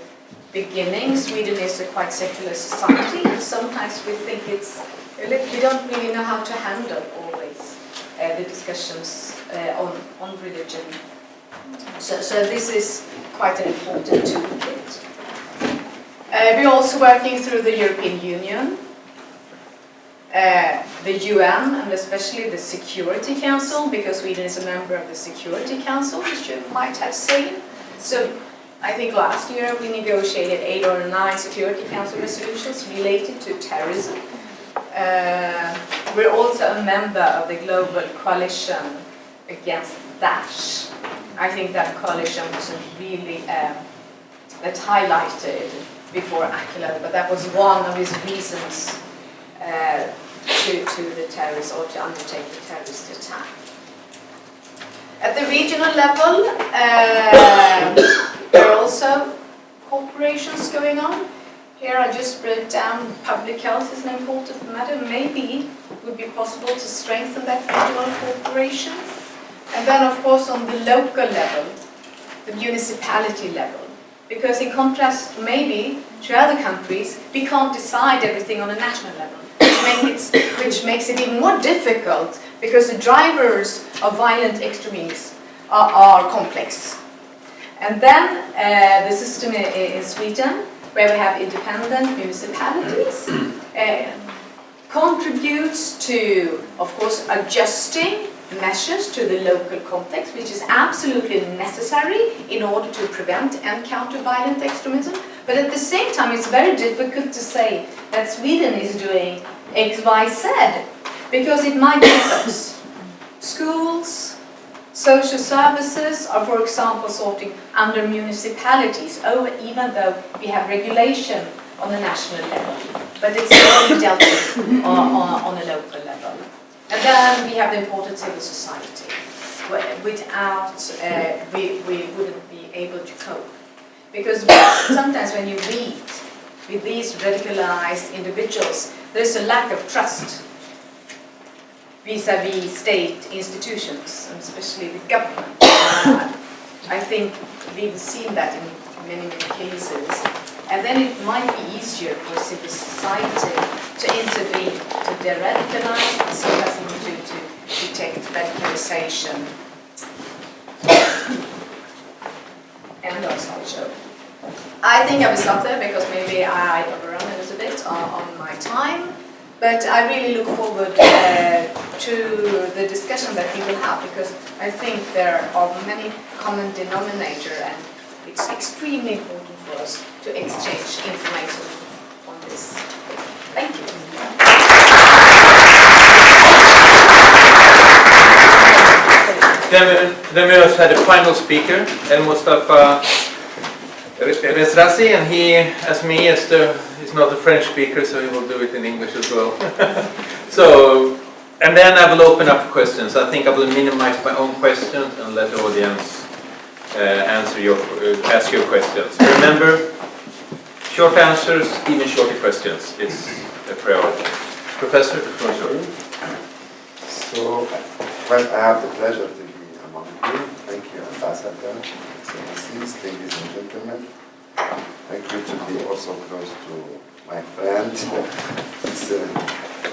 beginning, Sweden is a quite secular society, and sometimes we think we don't really know how to handle always the discussions on religion. So this is quite an important toolkit. We're also working through the European Union, the UN, and especially the Security Council, because Sweden is a member of the Security Council, which you might have seen. So I think last year we negotiated 8 or 9 Security Council resolutions related to terrorism. We're also a member of the Global Coalition Against Daesh. I think that coalition wasn't really that highlighted before Akila, but that was one of his reasons to the terrorists, or to undertake the terrorist attack. At the regional level, there are also corporations going on. Here I just wrote down public health is an important matter. Maybe it would be possible to strengthen that regional cooperation. And then of course on the local level, the municipality level. Because in contrast maybe to other countries, we can't decide everything on a national level. Which makes it even more difficult, because the drivers of violent extremism are complex. And then the system in Sweden, where we have independent municipalities, contributes to, of course, adjusting measures to the local context, which is absolutely necessary in order to prevent and counter violent extremism. But at the same time, it's very difficult to say that Sweden is doing X, Y, Z, because it might differ. Schools, social services are, for example, sorting under municipalities, even though we have regulation on the national level, but it's only dealt with on a local level. And then we have the important civil society. Without, we wouldn't be able to cope. Because sometimes when you read with these radicalized individuals, there's a lack of trust vis-à-vis state institutions, and especially the government. I think we've seen that in many cases. And then it might be easier for civil society to intervene, to de-radicalize, and sometimes even to detect radicalization. And also, I think I will stop there because maybe I overrun a little bit on my time. But I really look forward to the discussion that we will have, because I think there are many common denominators, and it's extremely important for us to exchange information on this. Thank you. Then we also had a final speaker, Mostafa Rezrazi, and he, as me, is not a French speaker, so he will do it in English as well. So, and then I will open up questions. I think I will minimize my own questions and let the audience ask your questions. Remember, short answers, even shorter questions is a priority. Professor, the floor is yours. So, well, I have the pleasure to be among you. Thank you, Ambassador, Excellencies, ladies and gentlemen. Thank you to be also close to my friend. It's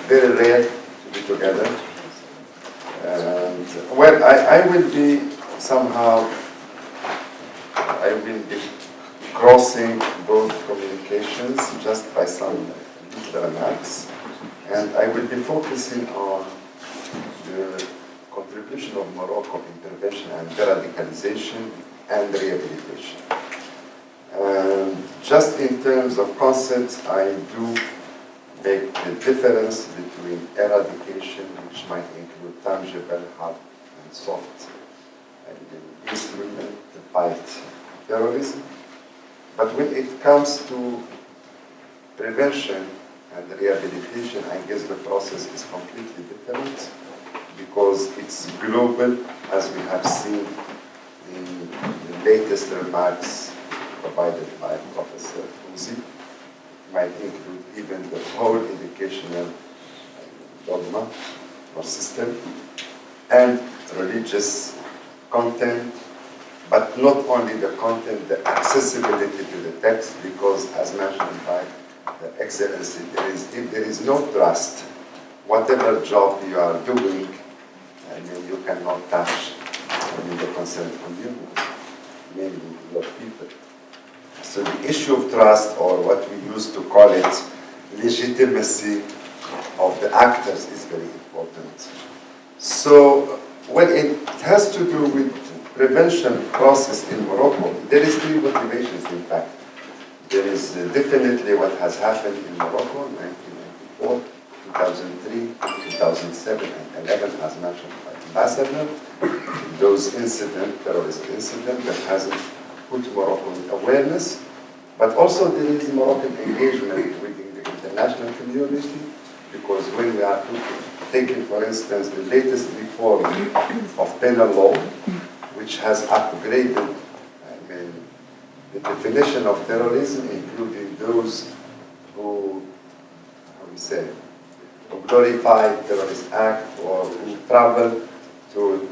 very rare to be together. And, well, I will be somehow, I will be crossing both communications just by some little remarks. And I will be focusing on the contribution of Morocco in prevention and de-radicalization and rehabilitation. Just in terms of concepts, I do make the difference between eradication, which might include tangible, hard, and soft instrument to fight terrorism. But when it comes to prevention and rehabilitation, I guess the process is completely different because it's global, as we have seen in the latest remarks provided by Professor Tozy. It might include even the whole educational dogma or system and religious content, but not only the content, the accessibility to the text, because as mentioned by the Excellency, if there is no trust, whatever job you are doing, you cannot touch the concerned community, mainly your people. So the issue of trust, or what we used to call it, legitimacy of the actors, is very important. So, well, it has to do with prevention process in Morocco. There is three motivations, in fact. There is definitely what has happened in Morocco in 1994, 2003, 2007, and 2011, as mentioned by the Ambassador. Those incidents, terrorist incidents, that hasn't put Morocco in awareness. But also there is Moroccan engagement within the international community, because when we are taking, for instance, the latest reform of penal law, which has upgraded the definition of terrorism, including those who, who glorify terrorist act or who travel to,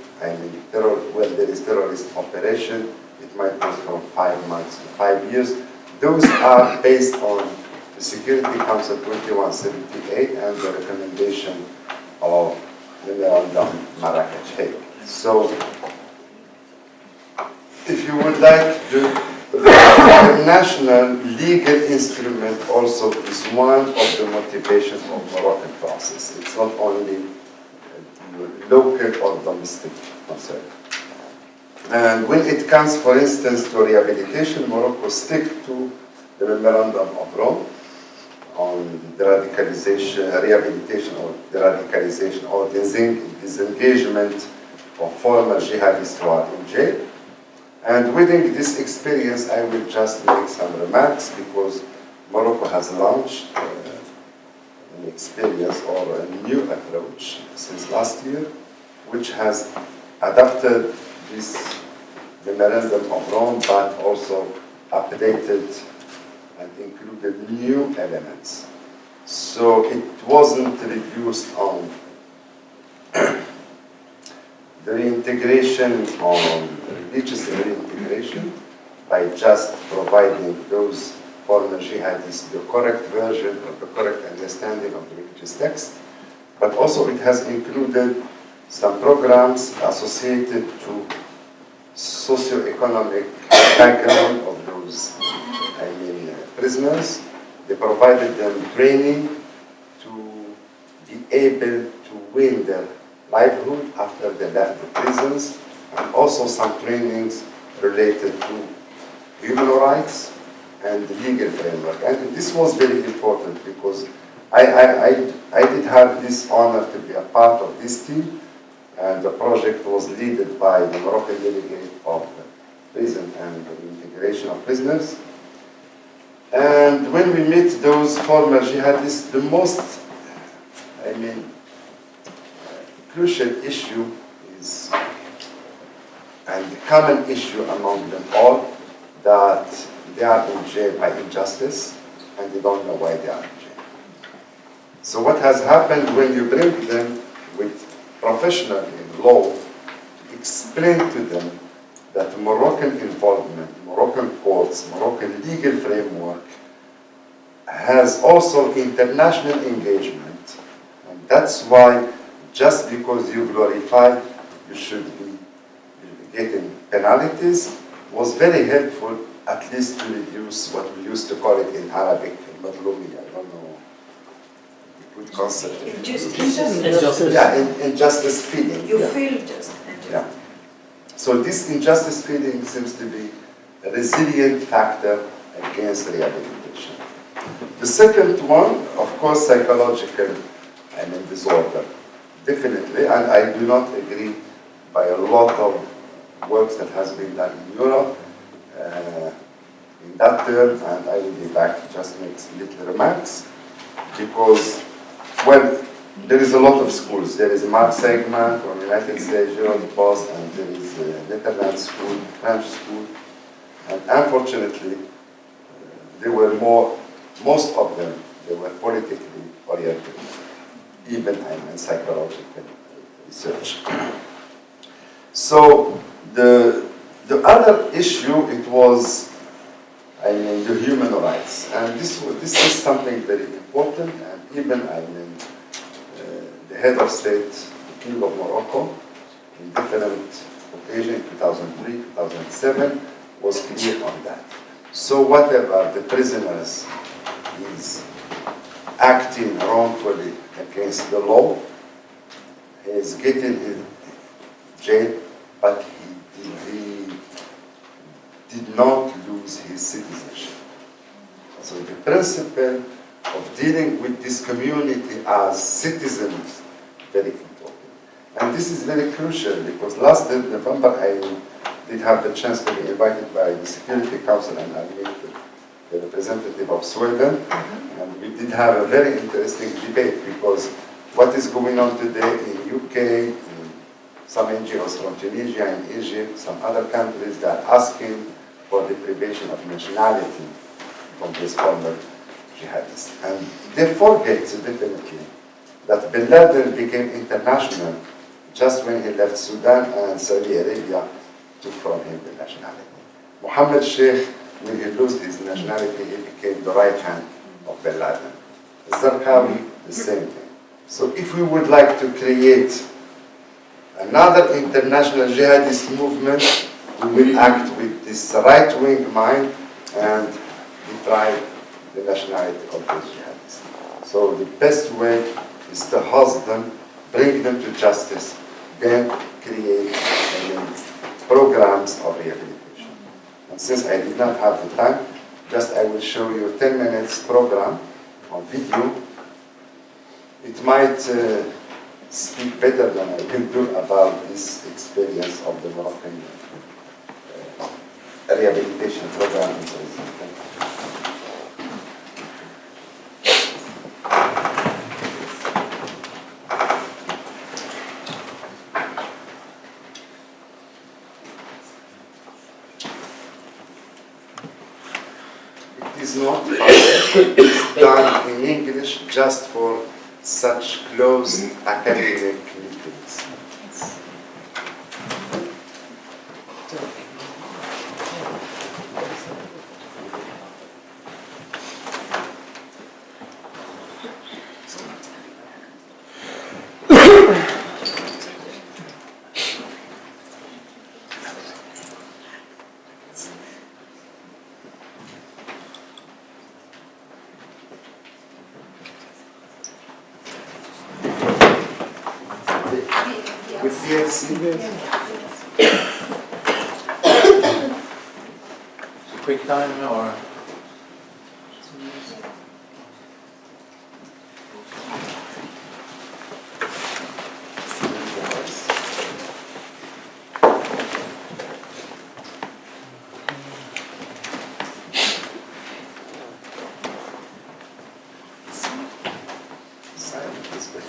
when there is terrorist operation, it might go from 5 months to 5 years. Those are based on the Security Council 2178 and the recommendation of Memorandum Marrakech. So, if you would like, the international legal instrument also is one of the motivations of Moroccan process. It's not only local or domestic concern. And when it comes, for instance, to rehabilitation, Morocco sticks to the Memorandum of Rome on the radicalization, rehabilitation or the radicalization or disengagement of former jihadists who are in jail. And within this experience, I will just make some remarks because Morocco has launched an experience or a new approach since last year, which has adopted this Memorandum of Rome, but also updated and included new elements. So it wasn't reduced on the reintegration, on religious reintegration, by just providing those former jihadists the correct version or the correct understanding of the religious text, but also it has included some programs associated to socioeconomic background of those prisoners. They provided them training to be able to win their livelihood after they left the prisons, and also some trainings related to human rights and the legal framework. And this was very important because I did have this honor to be a part of this team, and the project was led by the Moroccan delegate of prison and the integration of prisoners. And when we meet those former jihadists, the most, crucial issue is, and the common issue among them all, that they are in jail by injustice and they don't know why they are in jail. So what has happened when you bring them with professionals in law to explain to them that Moroccan involvement, Moroccan courts, Moroccan legal framework has also international engagement, and that's why just because you glorify, you should be getting penalties, was very helpful, at least to reduce what we used to call it in Arabic, al-madlumi. I don't know if you could concept. Injustice. Yeah, injustice feeling. You yeah. feel just. Yeah. So this injustice feeling seems to be a resilient factor against rehabilitation. The second one, of course, psychological, disorder. Definitely, and I do not agree by a lot of work that has been done in Europe in that term, and I will be back to just make some little remarks, because, well, there is a lot of schools. There is Mark Segment from United States, Gerald Post, and there is Netherlands school, French school, and unfortunately, they were most of them, they were politically oriented, even in psychological research. So the other issue, it was, the human rights, and this is something very important, and even, the head of state, the King of Morocco, in different occasions, 2003, 2007, was clear on that. So whatever the prisoners is acting wrongfully against the law, he is getting his jail, but he did not lose his citizenship. So the principle of dealing with this community as citizens, very important. And this is very crucial, because last November I did have the chance to be invited by the Security Council, and I met the representative of Sweden, and we did have a very interesting debate, because what is going on today in UK, in some NGOs from Tunisia and Egypt, some other countries, that are asking for deprivation of nationality from this former jihadists. And they forget, definitely, that Bin Laden became international just when he left Sudan, and Saudi Arabia took from him the nationality. Mohamed Sheikh, when he lost his nationality, he became the right hand of Bin Laden. Zarqawi, the same thing. So if we would like to create another international jihadist movement, we will act with this right-wing mind and deprive the nationality of these jihadists. So the best way is to house them, bring them to justice, then create programs of rehabilitation. And since I did not have the time, just I will show you a 10 minutes program on video. It might speak better than I will do about this experience of the Moroccan rehabilitation program in Terrorism. It is not published, it's done in English just for such closed academic meetings. With CFC? Quick time or? Silent is better.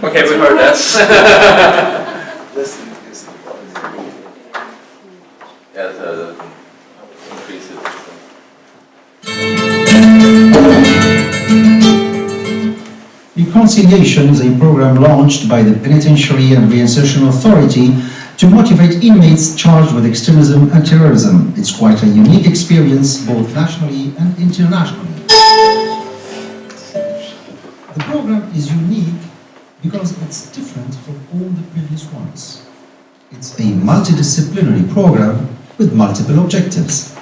Okay, we heard that. Yeah, increase it. Reconciliation is a program launched by the Penitentiary and Reinsertion Authority to motivate inmates charged with extremism and terrorism. It's quite a unique experience, both nationally and internationally. The program is unique because it's different from all the previous ones. It's a multidisciplinary program with multiple objectives.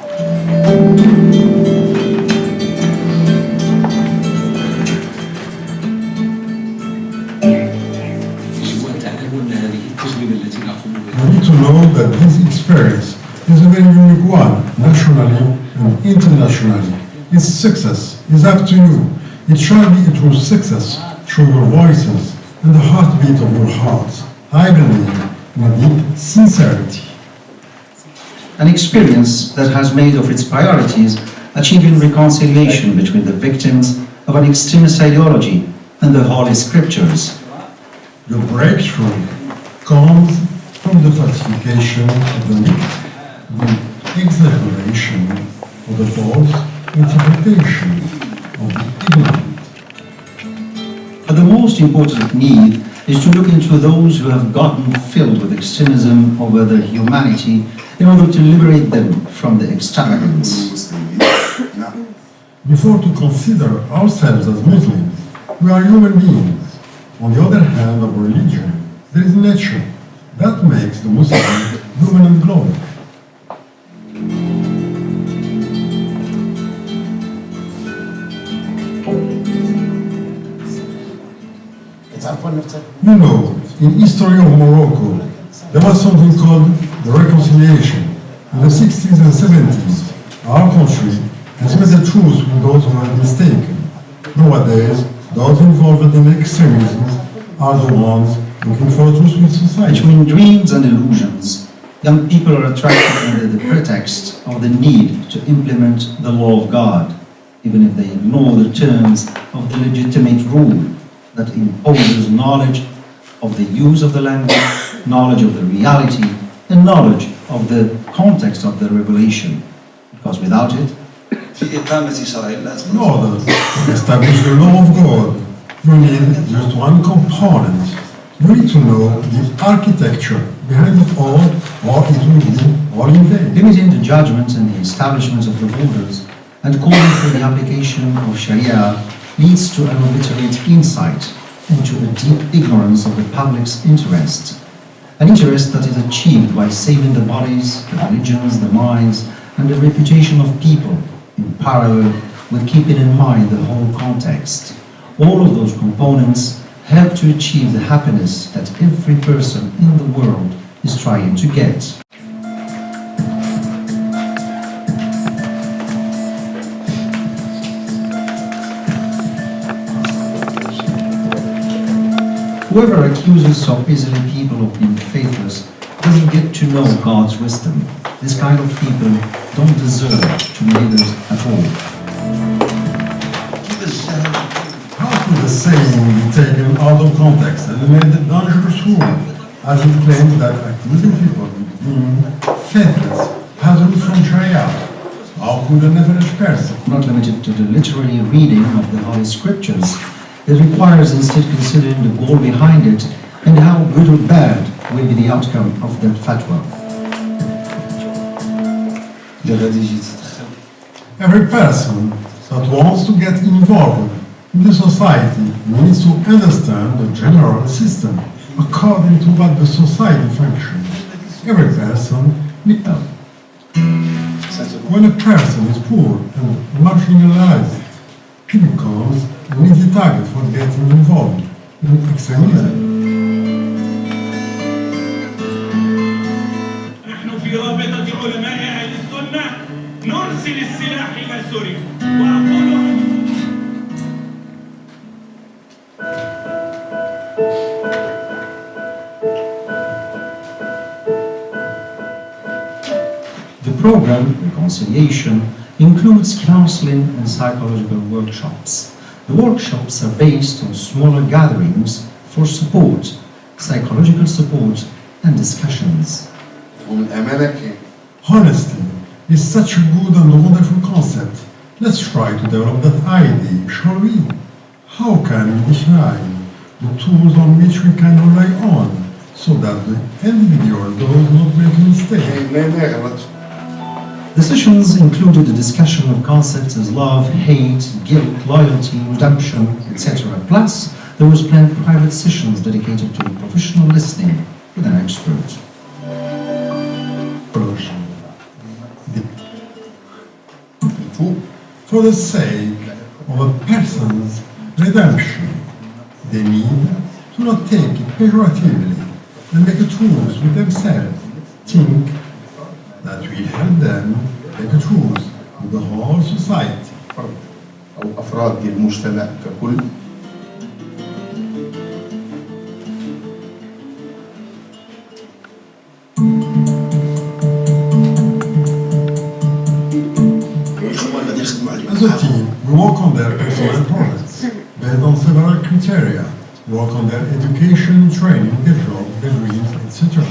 You need to know that this experience is a very unique one, nationally and internationally. Its success is up to you. It shall be a true success through your voices and the heartbeat of your hearts. I believe in a deep sincerity. An experience that has made of its priorities achieving reconciliation between the victims of an extremist ideology and the Holy Scriptures. Your breakthrough comes from the falsification of the myth, the exaggeration of the false interpretation of the ignorant. But the most important need is to look into those who have gotten filled with extremism over their humanity in order to liberate them from the extravagance. Before to consider ourselves as Muslims, we are human beings. On the other hand of religion, there is nature. That makes the Muslim human and global. You know, in history of Morocco, there was something called the reconciliation. In the 60s and 70s, our country has made a truce with those who are mistaken. Nowadays, those involved in extremism are the ones looking for a truce with society. Between dreams and illusions, young people are attracted under the pretext of the need to implement the law of God, even if they ignore the terms of the legitimate rule that imposes knowledge of the use of the language, knowledge of the reality, and knowledge of the context of the revelation. Because without it, in order to establish the law of God, you need just one component. You need to know the architecture behind it all, or it will be all in vain. limiting the judgment and the establishment of the borders and calling for the application of Sharia leads to an obliterate insight into a deep ignorance of the public's interest. An interest that is achieved by saving the bodies, the religions, the minds, and the reputation of people, in parallel with keeping in mind the whole context. All of those components help to achieve the happiness that every person in the world is trying to get. Whoever accuses so easily people of being faithless doesn't get to know God's wisdom. This kind of people don't deserve to be leaders at all. How could the saying be taken out of context and made a dangerous rule, as it claims that accusing people of being faithless has a root from Sharia? How could an average person? Not limited to the literary reading of the Holy Scriptures, it requires instead considering the goal behind it and how good or bad will be the outcome of that fatwa. Every person that wants to get involved in the society needs to understand the general system according to what the society functions. Every person needs help. When a person is poor and marginalized, he becomes an easy target for getting involved in extremism. نحن في رابطة علماء أهل السنة نرسل السلاح إلى سوريا وأقول The program, Reconciliation, includes counseling and psychological workshops. The workshops are based on smaller gatherings for support, psychological support and discussions. Honesty is such a good and wonderful concept. Let's try to develop that idea, shall we? How can we define the tools on which we can rely on so that the individual does not make a mistake? The sessions included a discussion of concepts as love, hate, guilt, loyalty, redemption, etc. Plus, there was planned private sessions dedicated to professional listening with an expert. For the sake of a person's redemption, they need to not take it pejoratively and make a truce with themselves. Think that will help them make a truce with the whole society. أو أفراد المجتمع ككل. As a team, we work on their personal projects based on several criteria. We work on their education, training, their job, their dreams, etc.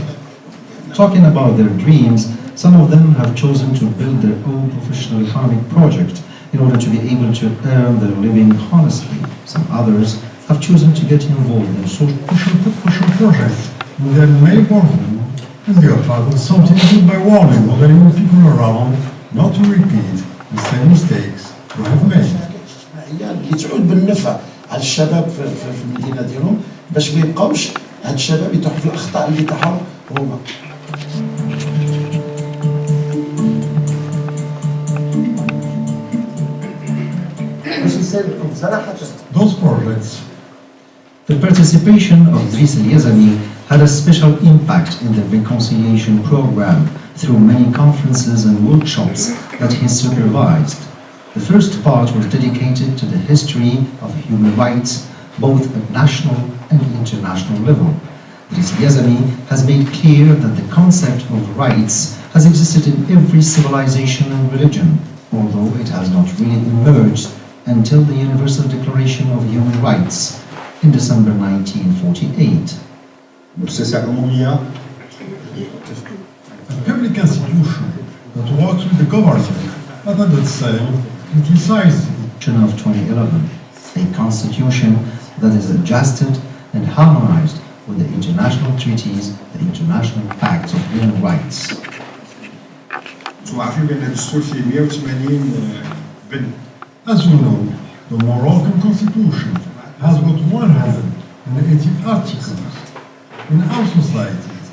Talking about their dreams, some of them have chosen to build their own professional economic project in order to be able to earn their living honestly. Some others have chosen to get involved in social projects in their neighborhood, and they are part of something good by warning other young people around not to repeat the same mistakes they have made. اللي تعود بالنفع على الشباب في المدينه ديالهم باش ما يبقاوش هاد الشباب يطيحوا في الاخطاء اللي طاحوا هما. Those projects. The participation of Rezrazi had a special impact in the reconciliation program through many conferences and workshops that he supervised. The first part was dedicated to the history of human rights, both at national and international level. Rezrazi has made clear that the concept of rights has existed in every civilization and religion, although it has not really emerged until the Universal Declaration of Human Rights in December 1948. A public institution that works with the government, but at the same criticizes it. Of 2011, a constitution that is adjusted and harmonized with the international treaties, the international pacts of human rights. As you know, the Moroccan constitution has got 180 articles. In our societies,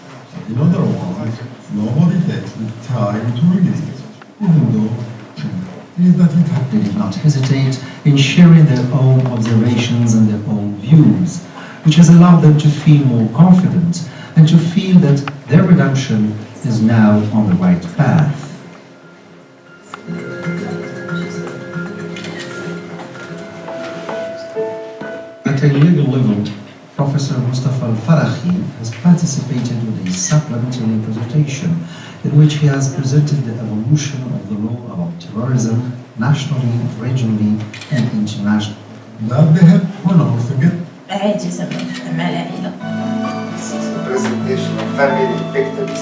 in other words, nobody takes the time to read it, even though they did not hesitate in sharing their own observations and their own views, which has allowed them to feel more confident and to feel that their redemption is now on the right path. At a legal level, Professor Mostafa has participated with a supplementary presentation in which he has presented the evolution of the law about terrorism nationally, regionally, and internationally. That they have pronounced again. This is a presentation of family victims.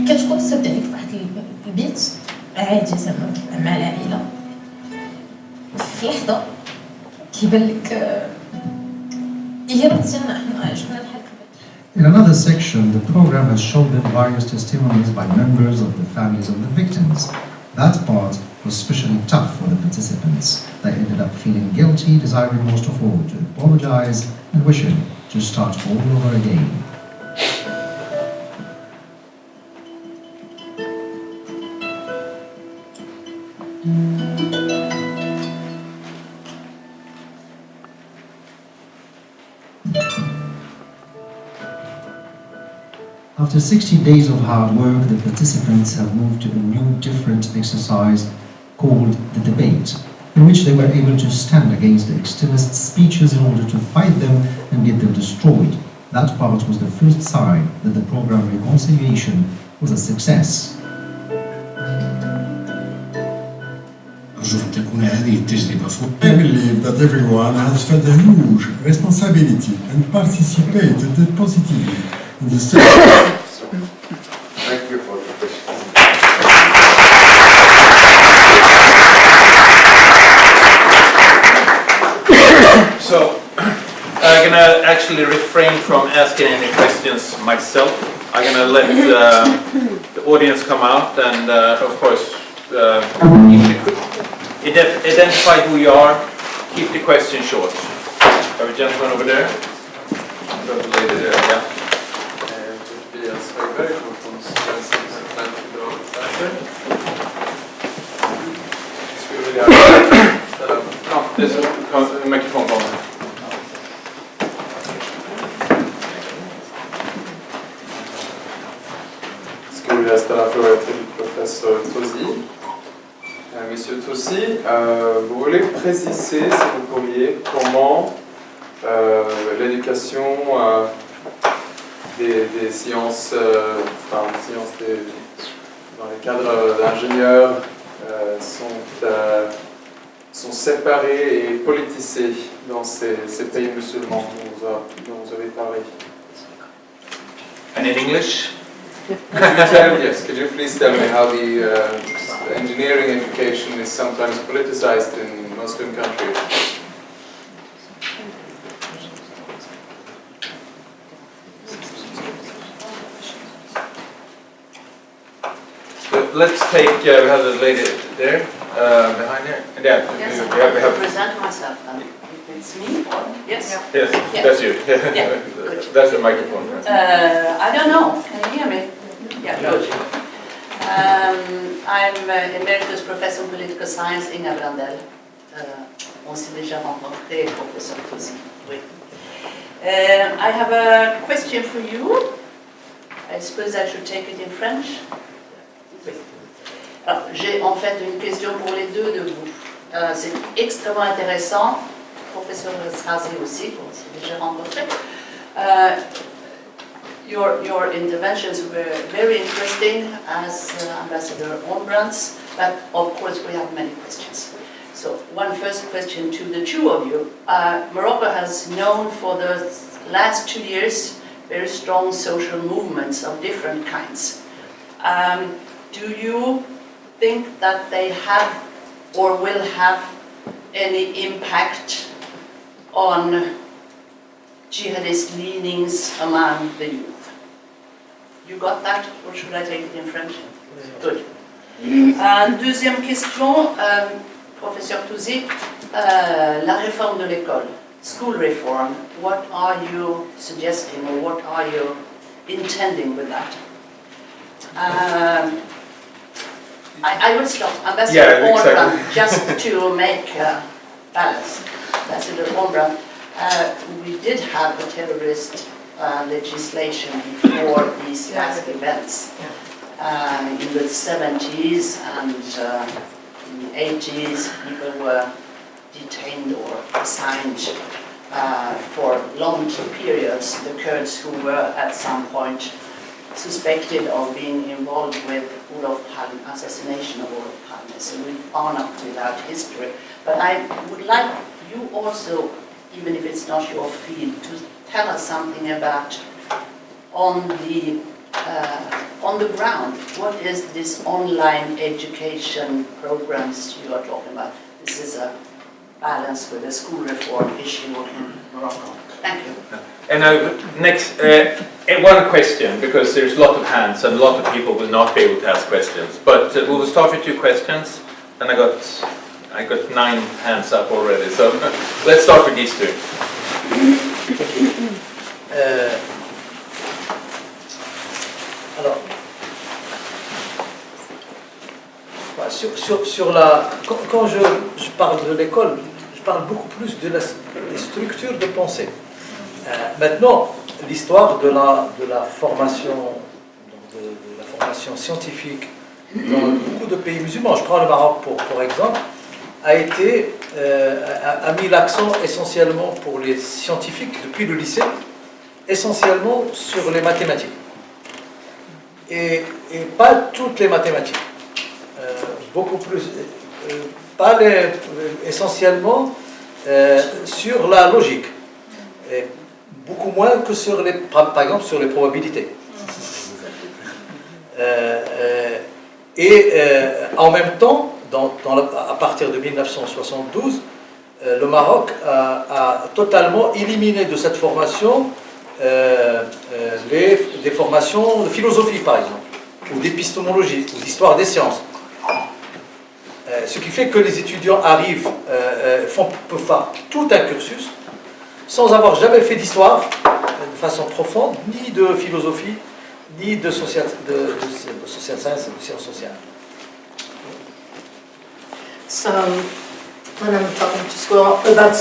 كتكون تصدق عليك في واحد البيت عادي زعما مع العائله في لحظه كيبان لك هي راه احنا عجبنا الحال. In another section, the program has shown them various testimonies by members of the families of the victims. That part was especially tough for the participants. They ended up feeling guilty, desiring most of all to apologize and wishing to start all over again. After 60 days of hard work, the participants have moved to a new, different exercise called the debate, in which they were able to stand against the extremist speeches in order to fight them and get them destroyed. That part was the first sign that the program Reconciliation was a success. أرجو أن تكون هذه التجربة I believe that everyone has felt a huge responsibility and participated positively in the study. Thank you for the question. So, I'm gonna actually refrain from asking any questions myself. I'm gonna let the audience come out and, of course, identify who you are. Keep the question short. Have a gentleman over there. Got the lady there, yeah. Det är mikrofon på. Skulle vilja ställa en fråga till professor Tozy. Monsieur Tozy, vous voulez préciser, si vous pourriez, comment l'éducation des sciences, dans les cadres d'ingénieurs sont séparées et politisées dans ces pays musulmans dont vous avez parlé. And in English? Could you please tell me how the engineering education is sometimes politicized in Muslim countries? So let's take, we have the lady there, behind there. And yeah, yes, we have present myself then. It's me or? Yes? Yes, yeah. That's you. Yeah, that's the microphone. I don't know. Can you hear me? Yeah, good. I'm Emeritus Professor of Political Science, Inga Brandel. On s'est déjà rencontré, Professor Tozy. Oui. I have a question for you. I suppose I should take it in French. Oui. Alors, j'ai en fait une question pour les deux de vous. C'est extrêmement intéressant. Professor Rezrazi aussi, qu'on s'est déjà rencontré. Your interventions were very interesting as Ambassador Ornbrant, but of course we have many questions. So one first question to the two of you. Morocco has known for the last 2 years very strong social movements of different kinds. Do you think that they have or will have any impact on jihadist leanings among the youth? You got that, or should I take it in French? Good. Deuxième question, Professor Tozy, la réforme de l'école, school reform, what are you suggesting or what are you intending with that? I would stop, Ambassador Ornbrant, just to make balance. Ambassador Ornbrant, we did have a terrorist legislation before these last events. In the 70s and in the 80s, people were detained or assigned for long periods, the Kurds who were at some point suspected of being involved with assassination of Olof Palme. So we are not without history. But I would like you also, even if it's not your field, to tell us something about on the ground, what is this online education programs you are talking about? This is a balance with the school reform issue in Morocco. Thank you. And next, one question, because there's a lot of hands and a lot of people will not be able to ask questions. But we will start with 2 questions, and I got 9 hands up already. So let's start with these 2. Alors, quand je parle de l'école, je parle beaucoup plus des structures de pensée. Maintenant, l'histoire de la formation scientifique dans beaucoup de pays musulmans, je prends le Maroc pour exemple, a mis l'accent essentiellement pour les scientifiques depuis le lycée, essentiellement sur les mathématiques. Et pas toutes les mathématiques. Beaucoup plus. essentiellement sur la logique, et beaucoup moins que sur les, par exemple sur les probabilités. En même temps, à partir de 1972, le Maroc a totalement éliminé de cette formation des formations de philosophie, par exemple, ou d'épistémologie, ou d'histoire des sciences. Ce qui fait que les étudiants arrivent, peuvent faire tout un cursus sans avoir jamais fait d'histoire de façon profonde, ni de philosophie, ni de social science et de sciences sociales. So, when I'm talking to school, I'm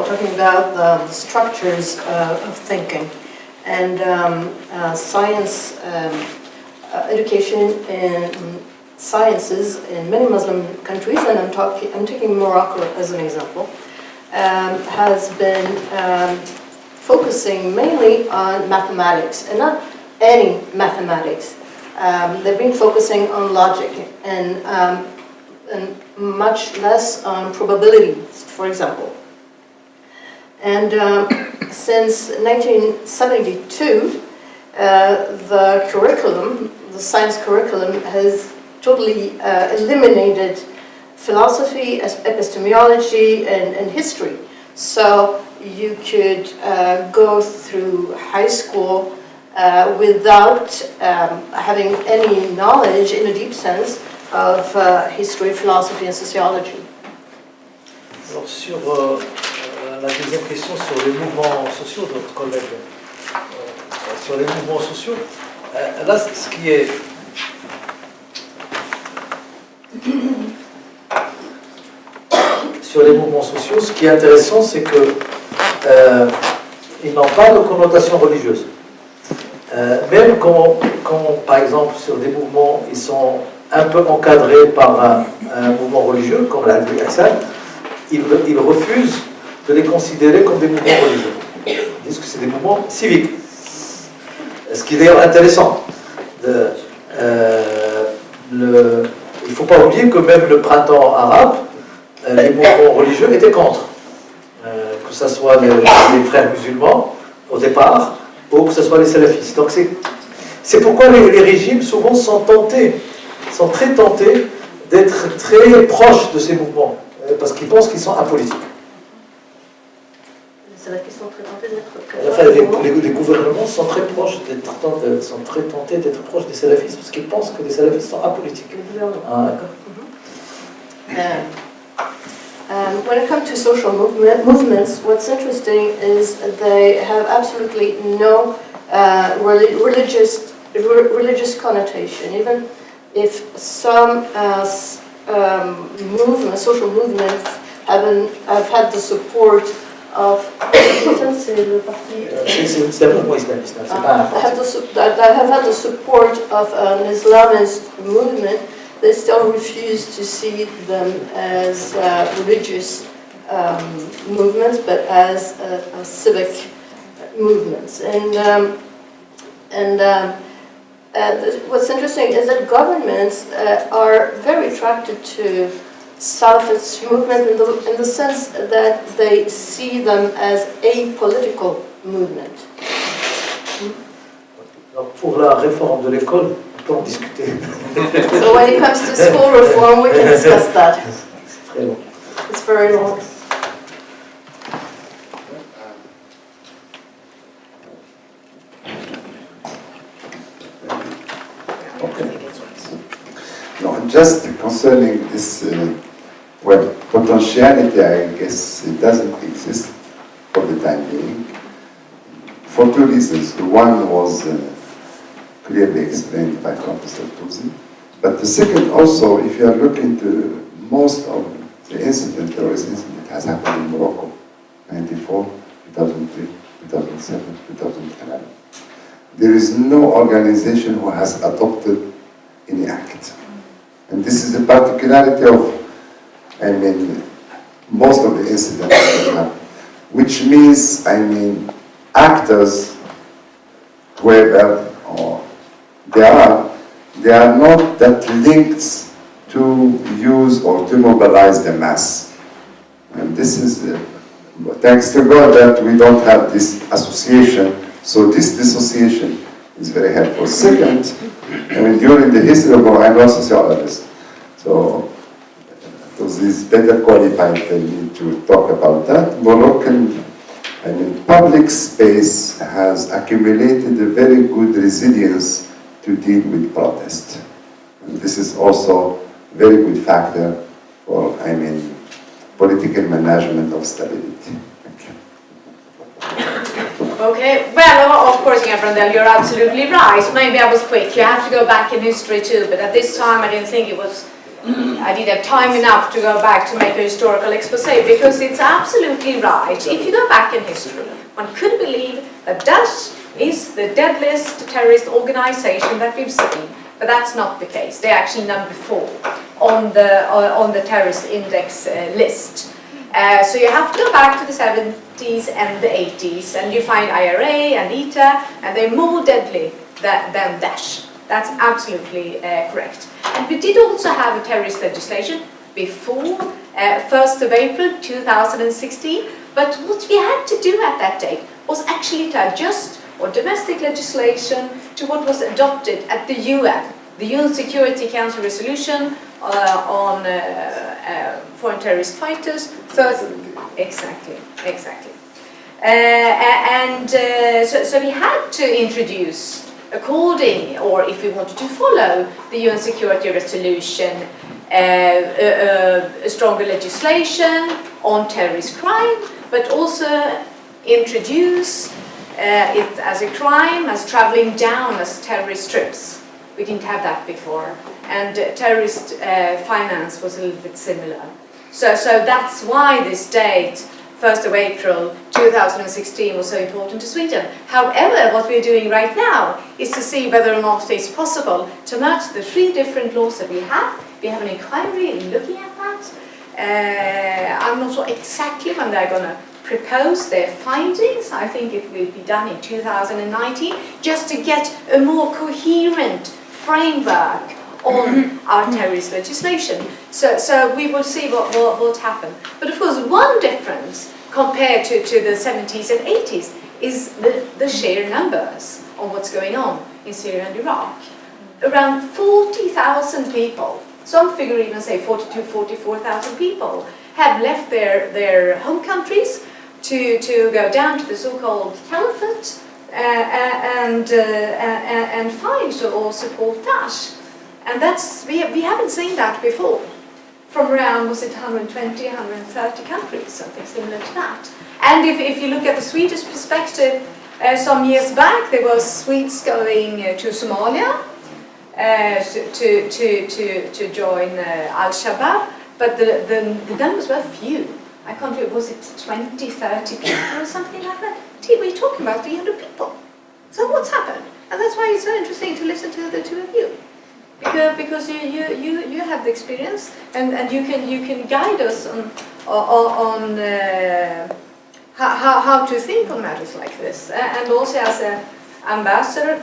talking about the structures of thinking and science education in sciences in many Muslim countries, and I'm taking Morocco as an example, has been focusing mainly on mathematics, and not any mathematics. They've been focusing on logic and much less on probabilities, for example. And since 1972, the curriculum, the science curriculum, has totally eliminated philosophy, epistemology, and history. So you could go through high school without having any knowledge in a deep sense of history, philosophy, and sociology. Alors sur la deuxième question sur les mouvements sociaux, notre collègue, sur les mouvements sociaux, là ce qui est sur les mouvements sociaux, ce qui est intéressant, c'est que ils n'ont pas de connotation religieuse. Même quand, par exemple, sur des mouvements, ils sont un peu encadrés par un mouvement religieux, comme la Bouayach, ils refusent de les considérer comme des mouvements religieux. Ils disent que c'est des mouvements civiques. Ce qui est d'ailleurs intéressant. Il ne faut pas oublier que même le printemps arabe, les mouvements religieux étaient contre. Que ce soit les frères musulmans au départ, ou que ce soit les salafistes. Donc c'est pourquoi les régimes souvent sont très tentés d'être très proches de ces mouvements, parce qu'ils pensent qu'ils sont apolitiques. C'est la question très tentée d'être. Enfin, les gouvernements sont très tentés d'être proches des salafistes, parce qu'ils pensent que les salafistes sont apolitiques. D'accord. When it comes to social movements, what's interesting is they have absolutely no religious connotation. Even if some social movements have had the support of that have had the support of an Islamist movement, they still refuse to see them as religious movements, but as civic movements. What's interesting is that governments are very attracted to Salafist movement in the sense that they see them as a political movement. Pour la réforme de l'école, on peut en discuter. So when it comes to school reform, we can discuss that. C'est très long. It's very long. No, just concerning this, potentiality, I guess it doesn't exist for the time being, for two reasons. One was clearly explained by Professor Tozy, but the second also, if you are looking to most of the terrorist incident has happened in Morocco, 94, 2003, 2007, 2011. There is no organization who has adopted any act. And this is the particularity of, most of the incidents that happen, which means, actors, whoever or they are not that linked to use or to mobilize the mass. And this is, thanks to God that we don't have this association, so this dissociation is very helpful. Second, I mean, during the history of Morocco, I'm not a sociologist, so Tozy is better qualified than me to talk about that. Moroccan, I mean, public space has accumulated a very good resilience to deal with protest. And this is also a very good factor for, I mean, political management of stability. Thank you. Okay, well, of course, Inga Brandel, you're absolutely right. Maybe I was quick. You have to go back in history too, but at this time I didn't think it was, I didn't have time enough to go back to make a historical expose, because it's absolutely right. If you go back in history, one could believe that Daesh is the deadliest terrorist organization that we've seen, but that's not the case. They're actually number 4 on the terrorist index list. So you have to go back to the 70s and the 80s, and you find IRA and ETA, and they're more deadly than Daesh. That's absolutely correct. And we did also have a terrorist legislation before 1st of April 2016, but what we had to do at that date was actually to adjust our domestic legislation to what was adopted at the UN Security Council resolution on foreign terrorist fighters. Exactly. So we had to introduce, according, or if we wanted to follow the UN Security Resolution, a stronger legislation on terrorist crime, but also introduce it as a crime, as traveling down as terrorist trips. We didn't have that before. And terrorist finance was a little bit similar. So that's why this date, 1st of April 2016, was so important to Sweden. However, what we're doing right now is to see whether or not it's possible to merge the 3 different laws that we have. We have an inquiry looking at that. I'm not sure exactly when they're going to propose their findings. I think it will be done in 2019, just to get a more coherent framework on our terrorist legislation. So we will see what happens. But of course, one difference compared to the 70s and 80s is the sheer numbers of what's going on in Syria and Iraq. Around 40,000 people, some figure even say 42,000, 44,000 people, have left their home countries to go down to the so-called caliphate and fight or support Daesh. And that's, we haven't seen that before. From around, was it 120, 130 countries, something similar to that. And if you look at the Swedish perspective, some years back there was Swedes going to Somalia to join Al-Shabaab, but the numbers were few. I can't remember, was it 20, 30 people or something like that? We're talking about 300 people. So what's happened? And that's why it's so interesting to listen to the 2 of you. Because you have the experience, and you can guide us on how to think on matters like this. And also as an ambassador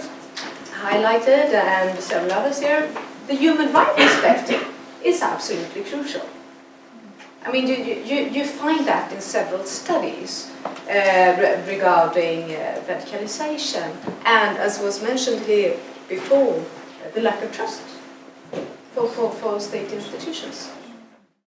highlighted, and several others here, the human rights perspective is absolutely crucial. I mean, you find that in several studies regarding radicalization, and as was mentioned here before, the lack of trust for state institutions.